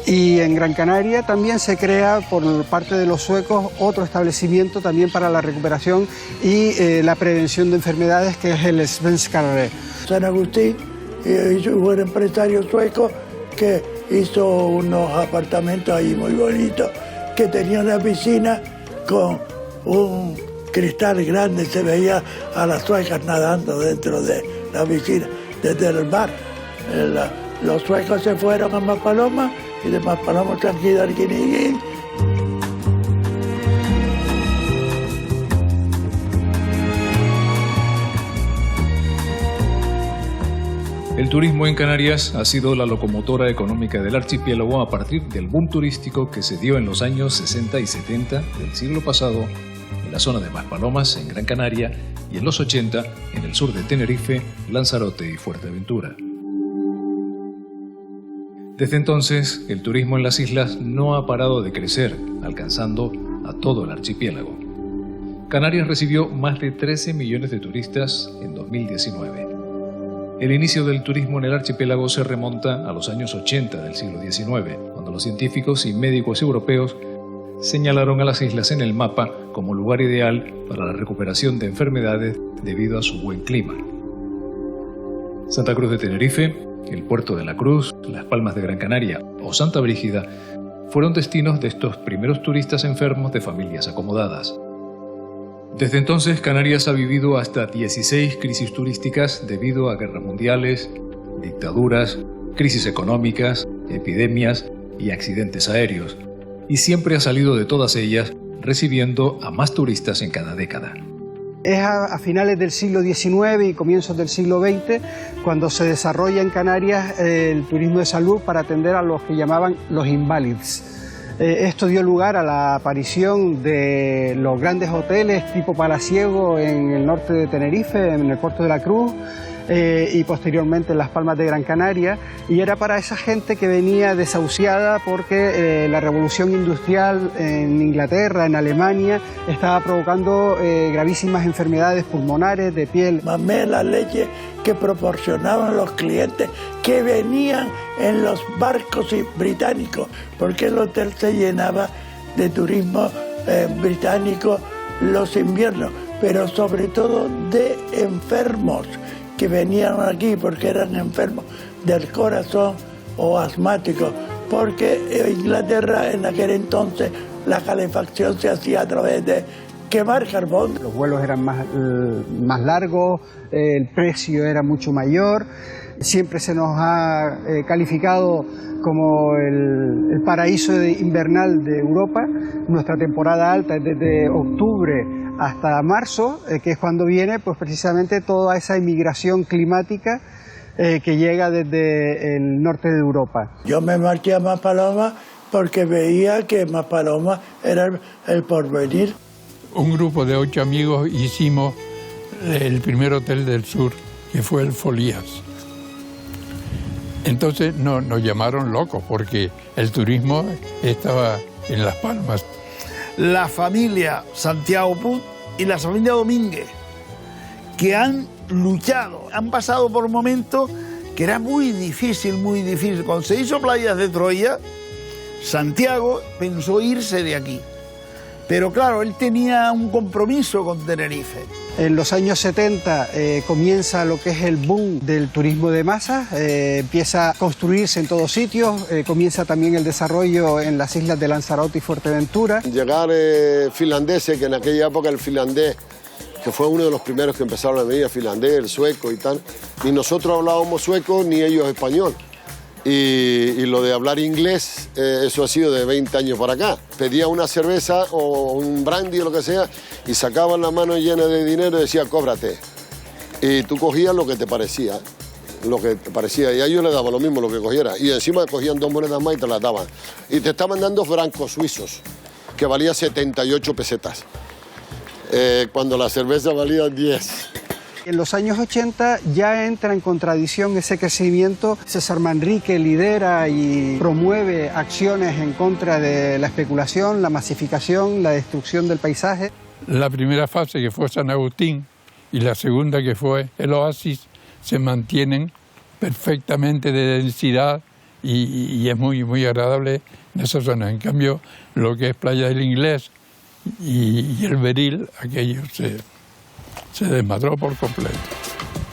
Speaker 15: Y en Gran Canaria también se crea por parte de los suecos otro establecimiento también para la recuperación y la prevención de enfermedades, que es el Svenska Red.
Speaker 22: San Agustín es un buen empresario sueco que hizo unos apartamentos ahí muy bonitos, que tenía una piscina con un cristal grande, se veía a las suecas nadando dentro de la piscina, desde el mar. Los suecos se fueron a Maspalomas y de Maspalomas se han ido al Guiniguín.
Speaker 1: El turismo en Canarias ha sido la locomotora económica del archipiélago a partir del boom turístico que se dio en los años 60 y 70 del siglo pasado en la zona de Maspalomas, en Gran Canaria, y en los 80 en el sur de Tenerife, Lanzarote y Fuerteventura. Desde entonces, el turismo en las islas no ha parado de crecer, alcanzando a todo el archipiélago. Canarias recibió más de 13 millones de turistas en 2019. El inicio del turismo en el archipiélago se remonta a los años 80 del siglo XIX, cuando los científicos y médicos europeos señalaron a las islas en el mapa como lugar ideal para la recuperación de enfermedades debido a su buen clima. Santa Cruz de Tenerife, el Puerto de la Cruz, Las Palmas de Gran Canaria o Santa Brígida fueron destinos de estos primeros turistas enfermos de familias acomodadas. Desde entonces, Canarias ha vivido hasta 16 crisis turísticas debido a guerras mundiales, dictaduras, crisis económicas, epidemias y accidentes aéreos, y siempre ha salido de todas ellas recibiendo a más turistas en cada década.
Speaker 15: Es a finales del siglo XIX y comienzos del siglo XX cuando se desarrolla en Canarias el turismo de salud para atender a los que llamaban los inválidos. Esto dio lugar a la aparición de los grandes hoteles tipo palaciego en el norte de Tenerife, en el Puerto de la Cruz, y posteriormente en Las Palmas de Gran Canaria, y era para esa gente que venía desahuciada porque la revolución industrial en Inglaterra, en Alemania, estaba provocando gravísimas enfermedades pulmonares, de piel.
Speaker 22: Mamé la leche que proporcionaban los clientes que venían en los barcos británicos, porque el hotel se llenaba de turismo británico los inviernos, pero sobre todo de enfermos que venían aquí porque eran enfermos del corazón o asmáticos, porque en Inglaterra en aquel entonces la calefacción se hacía a través de quemar carbón.
Speaker 15: Los vuelos eran más largos, el precio era mucho mayor. Siempre se nos ha calificado como el paraíso invernal de Europa. Nuestra temporada alta es desde octubre hasta marzo, que es cuando viene pues precisamente toda esa inmigración climática que llega desde el norte de Europa.
Speaker 22: Yo me marché a Maspalomas porque veía que Maspalomas era el porvenir.
Speaker 21: Un grupo de 8 amigos hicimos el primer hotel del sur, que fue el Folías. Entonces nos llamaron locos porque el turismo estaba en Las Palmas.
Speaker 17: La familia Santiago Puig y la familia Domínguez, que han luchado, han pasado por momentos que era muy difícil, muy difícil. Cuando se hizo Playas de Troya, Santiago pensó irse de aquí. Pero claro, él tenía un compromiso con Tenerife.
Speaker 15: En los años 70 comienza lo que es el boom del turismo de masas, empieza a construirse en todos sitios, comienza también el desarrollo en las islas de Lanzarote y Fuerteventura.
Speaker 3: Llegar finlandeses, que en aquella época el finlandés, que fue uno de los primeros que empezaron a venir, el finlandés, el sueco y tal, ni nosotros hablábamos sueco ni ellos español. Y lo de hablar inglés, eso ha sido de 20 años para acá. Pedía una cerveza o un brandy o lo que sea y sacaban la mano llena de dinero y decía, cóbrate. Y tú cogías lo que te parecía, y a ellos les daba lo mismo lo que cogiera. Y encima cogían 2 monedas más y te las daban. Y te estaban dando francos suizos, que valía 78 pesetas, cuando la cerveza valía 10.
Speaker 15: En los años 80 ya entra en contradicción ese crecimiento. César Manrique lidera y promueve acciones en contra de la especulación, la masificación, la destrucción del paisaje.
Speaker 21: La primera fase, que fue San Agustín, y la segunda, que fue el Oasis, se mantienen perfectamente de densidad y es muy, muy agradable en esa zona. En cambio, lo que es Playa del Inglés y el Beril, aquello se desmadró por completo.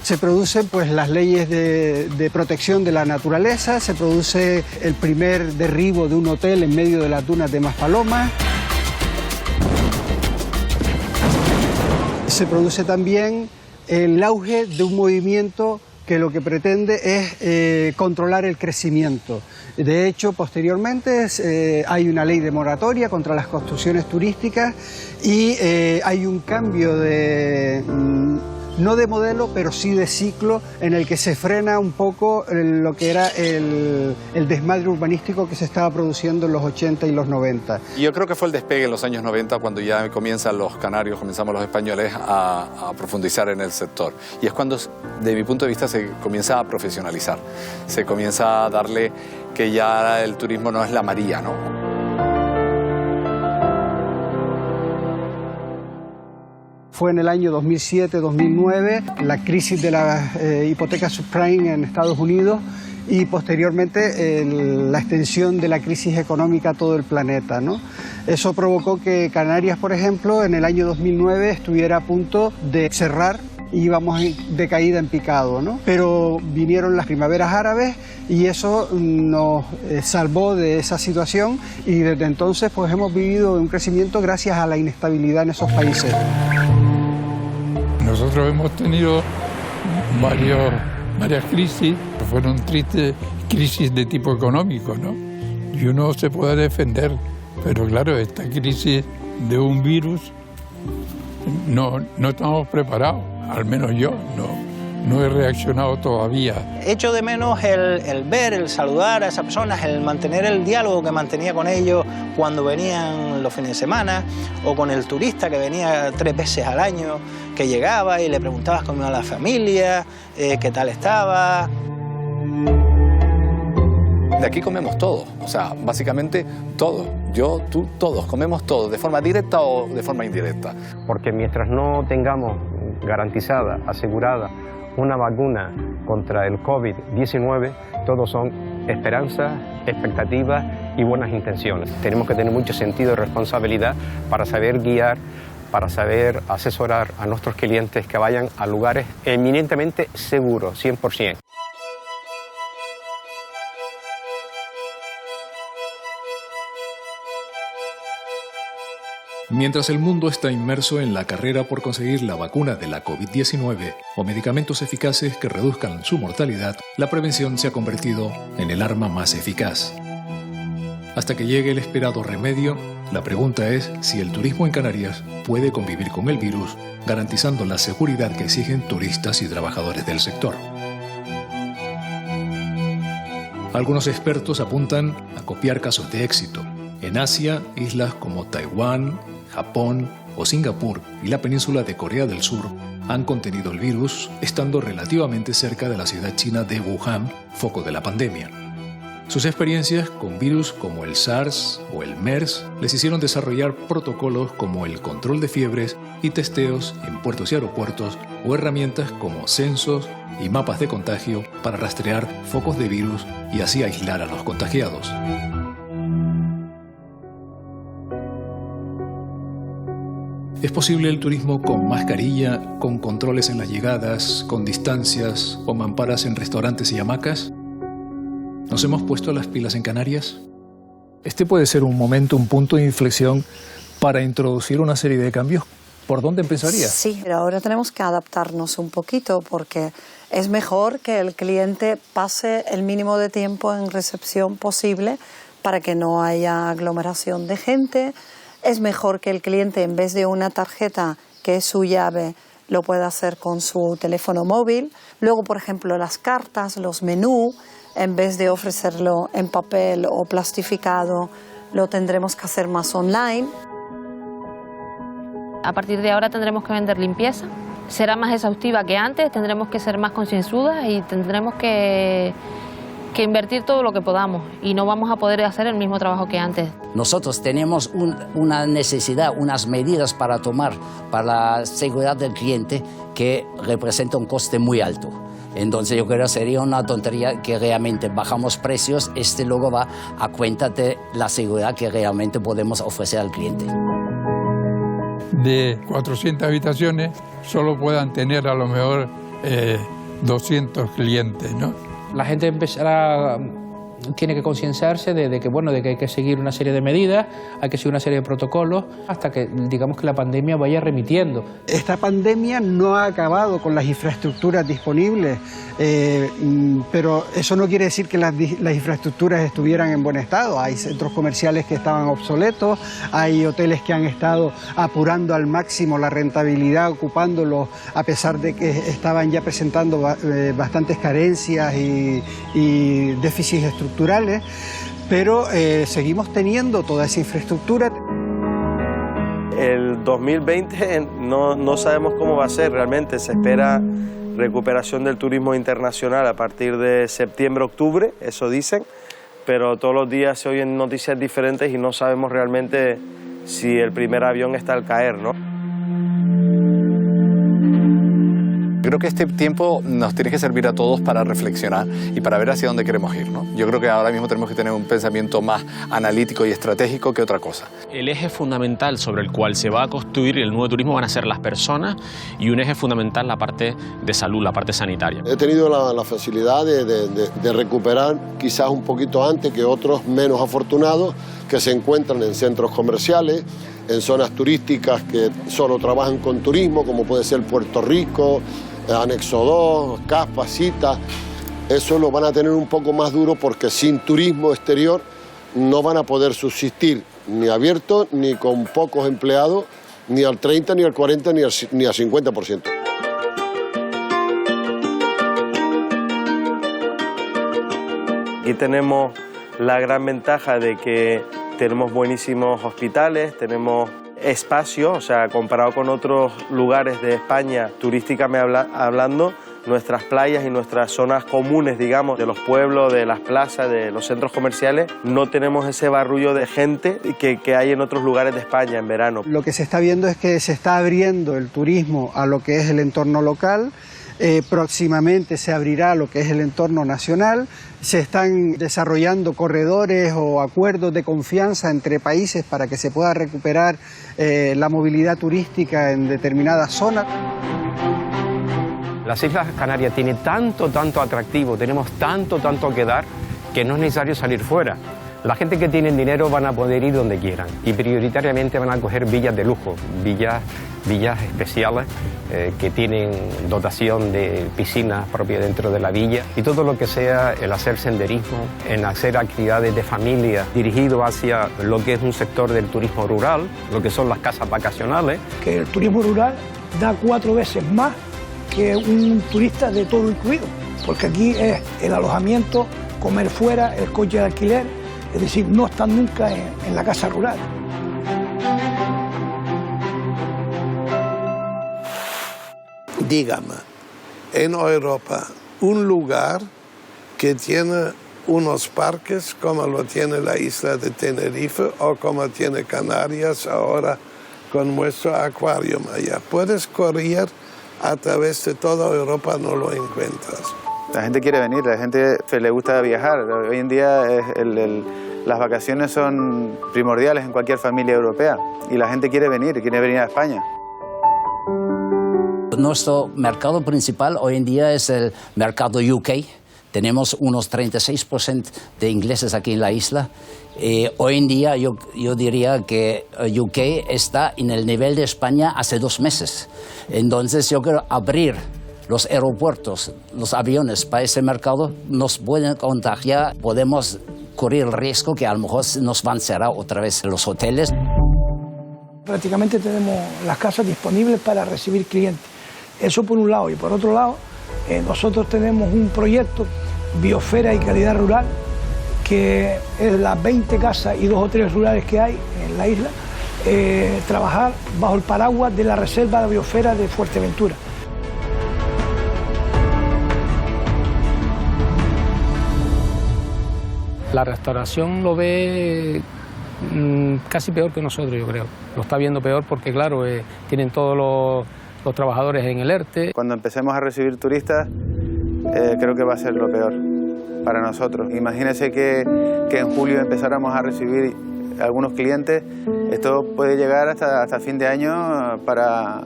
Speaker 15: Se producen pues las leyes de protección de la naturaleza, se produce el primer derribo de un hotel en medio de las dunas de Maspalomas. Se produce también el auge de un movimiento que lo que pretende es controlar el crecimiento. De hecho, posteriormente hay una ley de moratoria contra las construcciones turísticas y hay un cambio de, no de modelo, pero sí de ciclo, en el que se frena un poco lo que era el desmadre urbanístico que se estaba produciendo en los 80 y los 90.
Speaker 5: Yo creo que fue el despegue en los años 90 cuando ya comienzan los canarios, comenzamos los españoles a profundizar en el sector. Y es cuando, de mi punto de vista, se comienza a profesionalizar. Se comienza a darle que ya el turismo no es la María, ¿no?
Speaker 15: Fue en el año 2007-2009 la crisis de las hipotecas subprime en Estados Unidos y posteriormente la extensión de la crisis económica a todo el planeta, ¿no? Eso provocó que Canarias, por ejemplo, en el año 2009 estuviera a punto de cerrar y íbamos de caída en picado, ¿no? Pero vinieron las primaveras árabes y eso nos salvó de esa situación y desde entonces pues hemos vivido un crecimiento gracias a la inestabilidad en esos países.
Speaker 21: Nosotros hemos tenido varias crisis, fueron tristes crisis de tipo económico, ¿no? Y uno se puede defender, pero claro, esta crisis de un virus no estamos preparados, al menos yo no he reaccionado todavía.
Speaker 2: Echo de menos el ver, el saludar a esas personas, el mantener el diálogo que mantenía con ellos cuando venían los fines de semana, o con el turista que venía 3 veces al año, que llegaba y le preguntabas cómo iba la familia, qué tal estaba.
Speaker 5: De aquí comemos todo, o sea, básicamente todo. Yo, tú, todos, comemos todo, de forma directa o de forma indirecta.
Speaker 6: Porque mientras no tengamos garantizada, asegurada, una vacuna contra el COVID-19, todos son esperanzas, expectativas y buenas intenciones. Tenemos que tener mucho sentido de responsabilidad para saber guiar, para saber asesorar a nuestros clientes que vayan a lugares eminentemente seguros, 100%.
Speaker 1: Mientras el mundo está inmerso en la carrera por conseguir la vacuna de la COVID-19 o medicamentos eficaces que reduzcan su mortalidad, la prevención se ha convertido en el arma más eficaz. Hasta que llegue el esperado remedio, la pregunta es si el turismo en Canarias puede convivir con el virus, garantizando la seguridad que exigen turistas y trabajadores del sector. Algunos expertos apuntan a copiar casos de éxito. En Asia, islas como Taiwán, Japón o Singapur y la península de Corea del Sur han contenido el virus estando relativamente cerca de la ciudad china de Wuhan, foco de la pandemia. Sus experiencias con virus como el SARS o el MERS les hicieron desarrollar protocolos como el control de fiebres y testeos en puertos y aeropuertos o herramientas como censos y mapas de contagio para rastrear focos de virus y así aislar a los contagiados. ¿Es posible el turismo con mascarilla, con controles en las llegadas, con distancias o mamparas en restaurantes y hamacas? ¿Nos hemos puesto las pilas en Canarias? Este puede ser un momento, un punto de inflexión para introducir una serie de cambios. ¿Por dónde empezaría?
Speaker 10: Sí, pero ahora tenemos que adaptarnos un poquito porque es mejor que el cliente pase el mínimo de tiempo en recepción posible para que no haya aglomeración de gente. Es mejor que el cliente, en vez de una tarjeta que es su llave, lo pueda hacer con su teléfono móvil. Luego, por ejemplo, las cartas, los menús, en vez de ofrecerlo en papel o plastificado, lo tendremos que hacer más online.
Speaker 11: A partir de ahora tendremos que vender limpieza. Será más exhaustiva que antes, tendremos que ser más concienzudas y tendremos que invertir todo lo que podamos y no vamos a poder hacer el mismo trabajo que antes.
Speaker 12: Nosotros tenemos una necesidad, unas medidas para tomar para la seguridad del cliente que representa un coste muy alto. Entonces yo creo que sería una tontería que realmente bajamos precios, luego va a cuenta de la seguridad que realmente podemos ofrecer al cliente.
Speaker 21: De 400 habitaciones solo puedan tener a lo mejor 200 clientes, ¿no?
Speaker 19: La gente tiene que concienciarse de que hay que seguir una serie de medidas, hay que seguir una serie de protocolos hasta que, digamos, que la pandemia vaya remitiendo.
Speaker 15: Esta pandemia no ha acabado con las infraestructuras disponibles, pero eso no quiere decir que las infraestructuras estuvieran en buen estado. Hay centros comerciales que estaban obsoletos, hay hoteles que han estado apurando al máximo la rentabilidad, ocupándolos, a pesar de que estaban ya presentando bastantes carencias y déficits estructurales, pero seguimos teniendo toda esa infraestructura.
Speaker 4: El 2020 no sabemos cómo va a ser realmente. Se espera recuperación del turismo internacional a partir de septiembre-octubre, eso dicen, pero todos los días se oyen noticias diferentes y no sabemos realmente si el primer avión está al caer, ¿no?
Speaker 5: Creo que este tiempo nos tiene que servir a todos para reflexionar y para ver hacia dónde queremos ir, ¿no? Yo creo que ahora mismo tenemos que tener un pensamiento más analítico y estratégico que otra cosa.
Speaker 14: El eje fundamental sobre el cual se va a construir el nuevo turismo van a ser las personas y un eje fundamental la parte de salud, la parte sanitaria.
Speaker 3: He tenido la facilidad de recuperar quizás un poquito antes que otros menos afortunados que se encuentran en centros comerciales, en zonas turísticas que solo trabajan con turismo, como puede ser Puerto Rico, Anexo 2, Caspa, Cita. Eso lo van a tener un poco más duro porque sin turismo exterior no van a poder subsistir ni abiertos, ni con pocos empleados, ni al 30, ni al 40, ni al 50%.
Speaker 4: Aquí tenemos la gran ventaja de que tenemos buenísimos hospitales, tenemos espacio, o sea, comparado con otros lugares de España, turísticamente hablando, nuestras playas y nuestras zonas comunes, digamos, de los pueblos, de las plazas, de los centros comerciales, no tenemos ese barullo de gente que hay en otros lugares de España en verano.
Speaker 15: Lo que se está viendo es que se está abriendo el turismo a lo que es el entorno local. Próximamente se abrirá lo que es el entorno nacional, se están desarrollando corredores o acuerdos de confianza entre países para que se pueda recuperar la movilidad turística en determinadas zonas.
Speaker 6: Las Islas Canarias tienen tanto atractivo, tenemos tanto que dar, que no es necesario salir fuera. La gente que tiene dinero van a poder ir donde quieran y prioritariamente van a coger villas de lujo, villas especiales que tienen dotación de piscinas propias dentro de la villa y todo lo que sea el hacer senderismo, en hacer actividades de familia dirigido hacia lo que es un sector del turismo rural, lo que son las casas vacacionales.
Speaker 17: Que el turismo rural da 4 veces más que un turista de todo incluido, porque aquí es el alojamiento, comer fuera, el coche de alquiler, es decir, no están nunca en la casa rural.
Speaker 8: Dígame, en Europa, un lugar que tiene unos parques como lo tiene la isla de Tenerife o como tiene Canarias ahora con nuestro acuario allá. Puedes correr a través de toda Europa, no lo encuentras.
Speaker 9: La gente quiere venir, la gente le gusta viajar. Hoy en día las vacaciones son primordiales en cualquier familia europea y la gente quiere venir a España.
Speaker 12: Nuestro mercado principal hoy en día es el mercado UK. Tenemos unos 36% de ingleses aquí en la isla. Hoy en día yo diría que UK está en el nivel de España hace 2 meses. Entonces yo quiero abrir los aeropuertos, los aviones para ese mercado, nos pueden contagiar, podemos correr el riesgo que a lo mejor nos van a cerrar otra vez los hoteles.
Speaker 17: Prácticamente tenemos las casas disponibles para recibir clientes. Eso por un lado. Y por otro lado, nosotros tenemos un proyecto, Biosfera y Calidad Rural, que es las 20 casas y 2 hoteles rurales que hay en la isla, trabajar bajo el paraguas de la Reserva de Biosfera de Fuerteventura.
Speaker 20: La restauración lo ve casi peor que nosotros, yo creo. Lo está viendo peor porque, claro, tienen todos los trabajadores en el ERTE.
Speaker 9: Cuando empecemos a recibir turistas, creo que va a ser lo peor para nosotros. Imagínense que en julio empezáramos a recibir algunos clientes. Esto puede llegar hasta fin de año para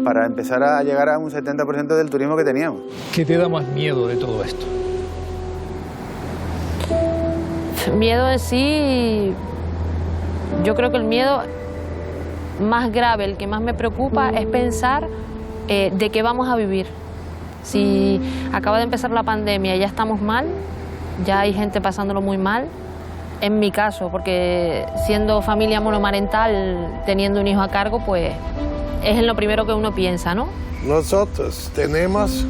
Speaker 9: para empezar a llegar a un 70% del turismo que teníamos.
Speaker 1: ¿Qué te da más miedo de todo esto?
Speaker 11: Miedo en sí, yo creo que el miedo más grave, el que más me preocupa, es pensar de qué vamos a vivir. Si acaba de empezar la pandemia y ya estamos mal, ya hay gente pasándolo muy mal, en mi caso, porque siendo familia monomarental, teniendo un hijo a cargo, pues es en lo primero que uno piensa, ¿no?
Speaker 8: Nosotros tenemos,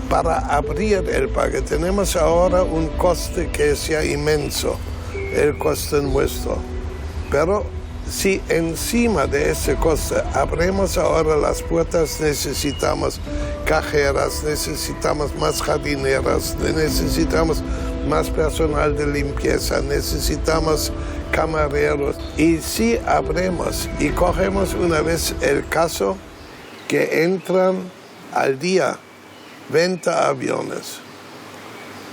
Speaker 8: para abrir el parque, tenemos ahora un coste que sea inmenso, el coste nuestro. Pero si encima de ese coste abrimos ahora las puertas, necesitamos cajeras, necesitamos más jardineras, necesitamos más personal de limpieza, necesitamos camareros. Y si abrimos y cogemos una vez el caso que entran al día 20 aviones.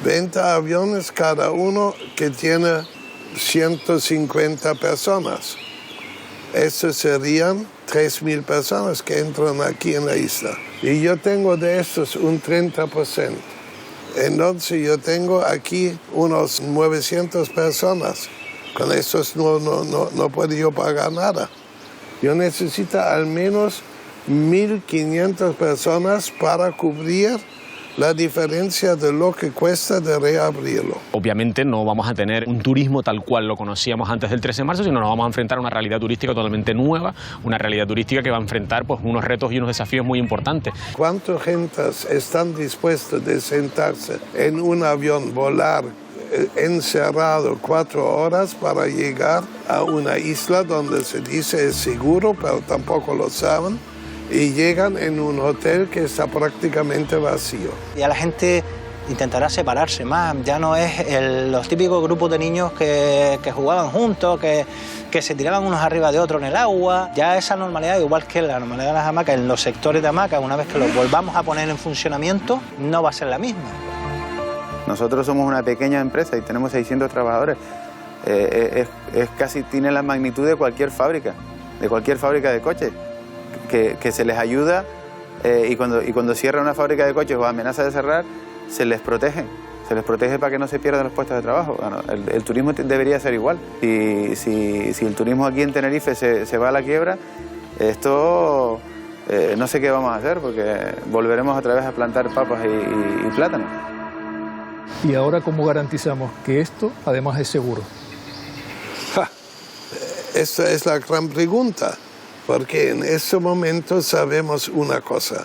Speaker 8: 20 aviones cada uno que tiene 150 personas. Eso serían 3.000 personas que entran aquí en la isla. Y yo tengo de estos un 30%. Entonces yo tengo aquí unos 900 personas. Con estos no puedo yo pagar nada. Yo necesito al menos 1.500 personas para cubrir la diferencia de lo que cuesta de reabrirlo.
Speaker 14: Obviamente no vamos a tener un turismo tal cual lo conocíamos antes del 13 de marzo, sino nos vamos a enfrentar a una realidad turística totalmente nueva, una realidad turística que va a enfrentar pues, unos retos y unos desafíos muy importantes.
Speaker 8: ¿Cuántas gentes están dispuestas de sentarse en un avión, volar encerrado 4 horas para llegar a una isla donde se dice es seguro, pero tampoco lo saben? Y llegan en un hotel que está prácticamente vacío.
Speaker 2: Ya la gente intentará separarse más, ya no es los típicos grupos de niños que jugaban juntos, que se tiraban unos arriba de otros en el agua. Ya esa normalidad, igual que la normalidad de las hamacas, en los sectores de hamacas, una vez que los volvamos a poner en funcionamiento, no va a ser la misma.
Speaker 9: Nosotros somos una pequeña empresa y tenemos 600 trabajadores. Casi tiene la magnitud de cualquier fábrica de coches. Que se les ayuda y cuando cierra una fábrica de coches o amenaza de cerrar, se les protege para que no se pierdan los puestos de trabajo. Bueno, el turismo debería ser igual. Y si el turismo aquí en Tenerife se va a la quiebra, esto no sé qué vamos a hacer, porque volveremos otra vez a plantar papas y plátanos.
Speaker 1: ¿Y ahora cómo garantizamos que esto además es seguro?
Speaker 8: Esa es la gran pregunta. Porque en ese momento sabemos una cosa,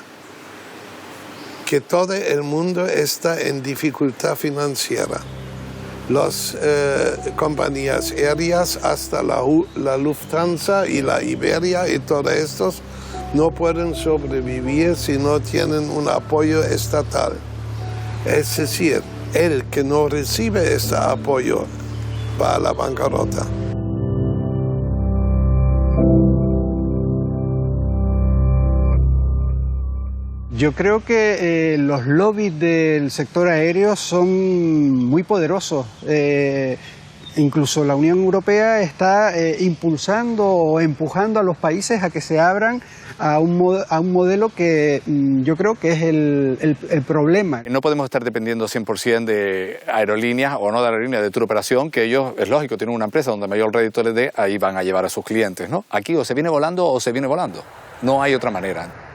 Speaker 8: que todo el mundo está en dificultad financiera. Las compañías aéreas, hasta la Lufthansa y la Iberia y todos estos, no pueden sobrevivir si no tienen un apoyo estatal. Es decir, el que no recibe este apoyo va a la bancarrota.
Speaker 15: Yo creo que los lobbies del sector aéreo son muy poderosos. Incluso la Unión Europea está impulsando o empujando a los países a que se abran a un modelo que yo creo que es el problema.
Speaker 5: No podemos estar dependiendo 100% de aerolíneas o no de aerolíneas, de tour operación, que ellos, es lógico, tienen una empresa donde mayor rédito les dé, ahí van a llevar a sus clientes, ¿no? Aquí o se viene volando o se viene volando. No hay otra manera.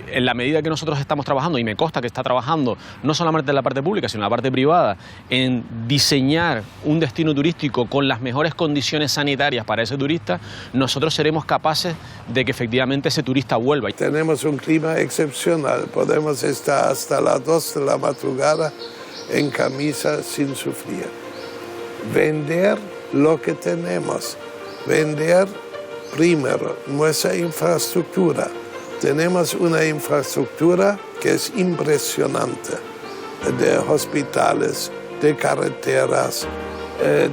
Speaker 14: En la medida que nosotros estamos trabajando, y me consta que está trabajando no solamente en la parte pública, sino en la parte privada, en diseñar un destino turístico con las mejores condiciones sanitarias para ese turista, nosotros seremos capaces de que efectivamente ese turista vuelva.
Speaker 8: Tenemos un clima excepcional, podemos estar hasta las 2 de la madrugada en camisa sin sufrir. Vender lo que tenemos, vender primero nuestra infraestructura. Tenemos una infraestructura que es impresionante, de hospitales, de carreteras,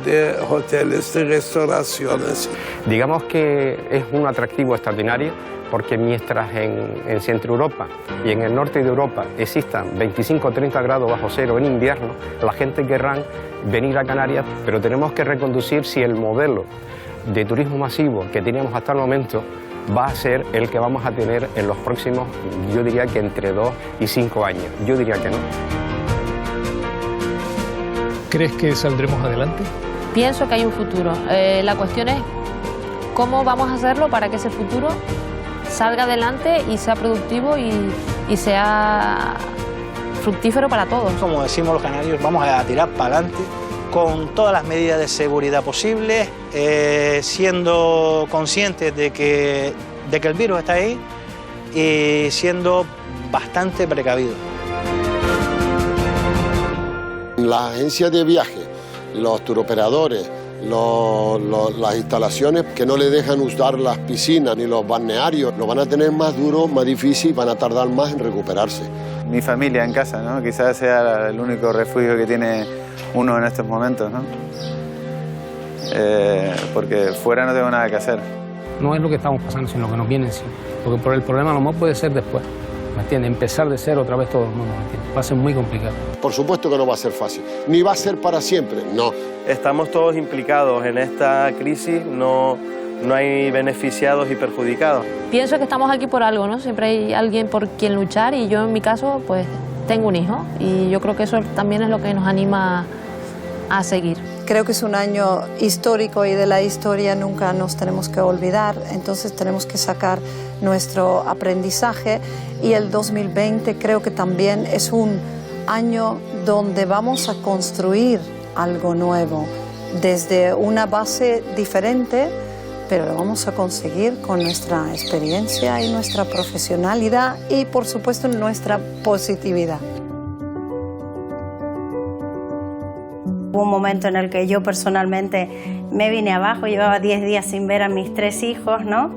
Speaker 8: de hoteles, de restauraciones.
Speaker 6: Digamos que es un atractivo extraordinario porque mientras en Centro Europa y en el norte de Europa existan 25 o 30 grados bajo cero en invierno, la gente querrá venir a Canarias, pero tenemos que reconducir si el modelo de turismo masivo que teníamos hasta el momento va a ser el que vamos a tener en los próximos, yo diría que entre 2 y 5 años. Yo diría que no.
Speaker 1: ¿Crees que saldremos adelante?
Speaker 11: Pienso que hay un futuro. La cuestión es cómo vamos a hacerlo para que ese futuro salga adelante y sea productivo y sea fructífero para todos.
Speaker 2: Como decimos los canarios, vamos a tirar para adelante con todas las medidas de seguridad posibles, siendo conscientes de que el virus está ahí y siendo bastante precavidos.
Speaker 3: Las agencias de viaje, los turoperadores, las instalaciones que no le dejan usar las piscinas ni los balnearios, lo van a tener más duro, más difícil y van a tardar más en recuperarse.
Speaker 9: Mi familia en casa, ¿no? Quizás sea el único refugio que tiene uno en estos momentos, ¿no? Porque fuera no tengo nada que hacer.
Speaker 20: No es lo que estamos pasando, sino lo que nos viene encima. Porque por el problema a lo mejor puede ser después, ¿me entiendes? Empezar de cero otra vez todo el mundo, ¿me entiendes? Va a ser muy complicado.
Speaker 3: Por supuesto que no va a ser fácil, ni va a ser para siempre, no.
Speaker 4: Estamos todos implicados en esta crisis, no hay beneficiados y perjudicados.
Speaker 11: Pienso que estamos aquí por algo, ¿no? Siempre hay alguien por quien luchar y yo en mi caso pues tengo un hijo y yo creo que eso también es lo que nos anima a seguir.
Speaker 10: Creo que es un año histórico y de la historia nunca nos tenemos que olvidar, entonces tenemos que sacar nuestro aprendizaje y el 2020 creo que también es un año donde vamos a construir algo nuevo desde una base diferente, pero lo vamos a conseguir con nuestra experiencia y nuestra profesionalidad y por supuesto nuestra positividad.
Speaker 7: Hubo un momento en el que yo personalmente me vine abajo, llevaba 10 días sin ver a mis 3 hijos, ¿no?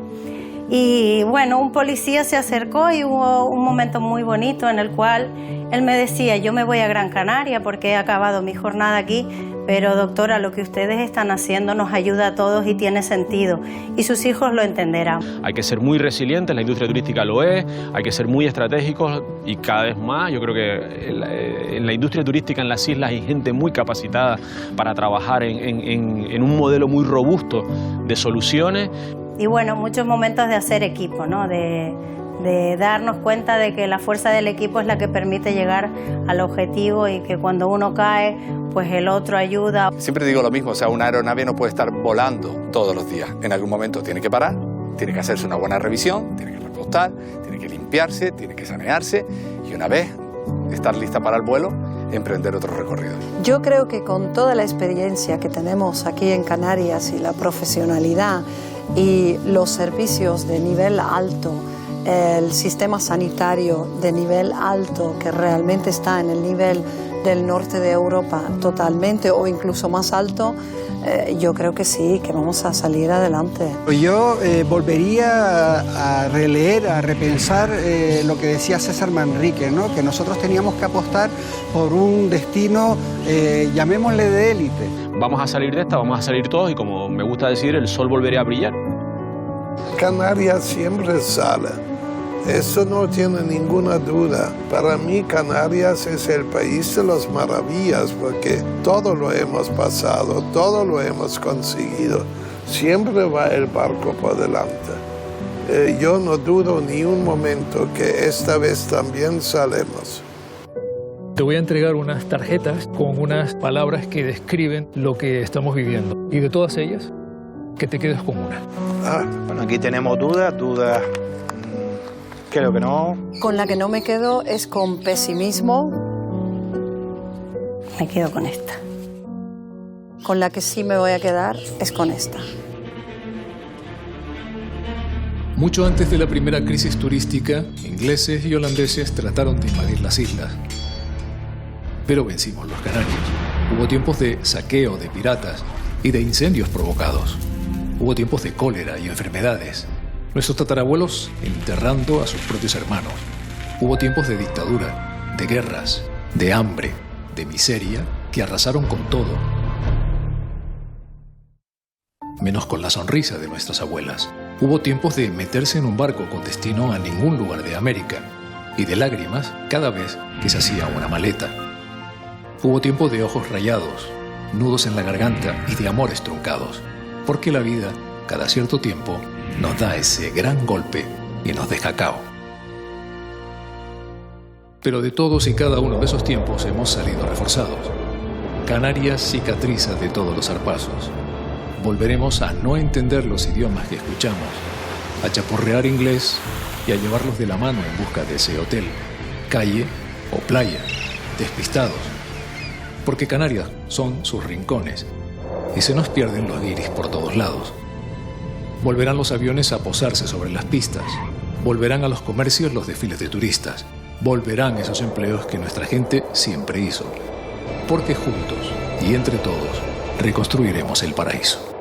Speaker 7: Y bueno, un policía se acercó y hubo un momento muy bonito en el cual él me decía, yo me voy a Gran Canaria porque he acabado mi jornada aquí, pero doctora, lo que ustedes están haciendo nos ayuda a todos y tiene sentido, y sus hijos lo entenderán.
Speaker 14: Hay que ser muy resilientes, la industria turística lo es, hay que ser muy estratégicos y cada vez más, yo creo que en la industria turística en las islas hay gente muy capacitada para trabajar en un modelo muy robusto de soluciones.
Speaker 7: Y bueno, muchos momentos de hacer equipo, ¿no? De darnos cuenta de que la fuerza del equipo es la que permite llegar al objetivo y que cuando uno cae, pues el otro ayuda.
Speaker 5: Siempre digo lo mismo, o sea, una aeronave no puede estar volando todos los días. En algún momento tiene que parar, tiene que hacerse una buena revisión, tiene que repostar, tiene que limpiarse, tiene que sanearse y una vez estar lista para el vuelo, emprender otro recorrido.
Speaker 10: Yo creo que con toda la experiencia que tenemos aquí en Canarias y la profesionalidad y los servicios de nivel alto, el sistema sanitario de nivel alto que realmente está en el nivel del norte de Europa totalmente o incluso más alto, yo creo que sí, que vamos a salir adelante.
Speaker 15: Yo volvería a releer, a repensar lo que decía César Manrique, ¿no? Que nosotros teníamos que apostar por un destino, llamémosle de élite.
Speaker 14: Vamos a salir de esta, vamos a salir todos y como me gusta decir, el sol volverá a brillar.
Speaker 8: Canarias siempre sale. Eso no tiene ninguna duda. Para mí Canarias es el país de las maravillas porque todo lo hemos pasado, todo lo hemos conseguido. Siempre va el barco por delante. Yo no dudo ni un momento que esta vez también salemos.
Speaker 1: Te voy a entregar unas tarjetas con unas palabras que describen lo que estamos viviendo. Y de todas ellas, que te quedes con una.
Speaker 2: Bueno, aquí tenemos dudas, creo que no.
Speaker 10: Con la que no me quedo es con pesimismo.
Speaker 7: Me quedo con esta.
Speaker 10: Con la que sí me voy a quedar es con esta.
Speaker 1: Mucho antes de la primera crisis turística, ingleses y holandeses trataron de invadir las islas. Pero vencimos los canarios. Hubo tiempos de saqueo de piratas y de incendios provocados. Hubo tiempos de cólera y enfermedades. Nuestros tatarabuelos enterrando a sus propios hermanos. Hubo tiempos de dictadura, de guerras, de hambre, de miseria, que arrasaron con todo. Menos con la sonrisa de nuestras abuelas. Hubo tiempos de meterse en un barco con destino a ningún lugar de América y de lágrimas cada vez que se hacía una maleta. Hubo tiempos de ojos rayados, nudos en la garganta y de amores truncados, porque la vida, cada cierto tiempo, nos da ese gran golpe y nos deja cao. Pero de todos y cada uno de esos tiempos hemos salido reforzados. Canarias cicatriza de todos los zarpazos. Volveremos a no entender los idiomas que escuchamos, a chaporrear inglés y a llevarlos de la mano en busca de ese hotel, calle o playa, despistados. Porque Canarias son sus rincones y se nos pierden los guiris por todos lados. Volverán los aviones a posarse sobre las pistas, volverán a los comercios los desfiles de turistas, volverán esos empleos que nuestra gente siempre hizo. Porque juntos y entre todos reconstruiremos el paraíso.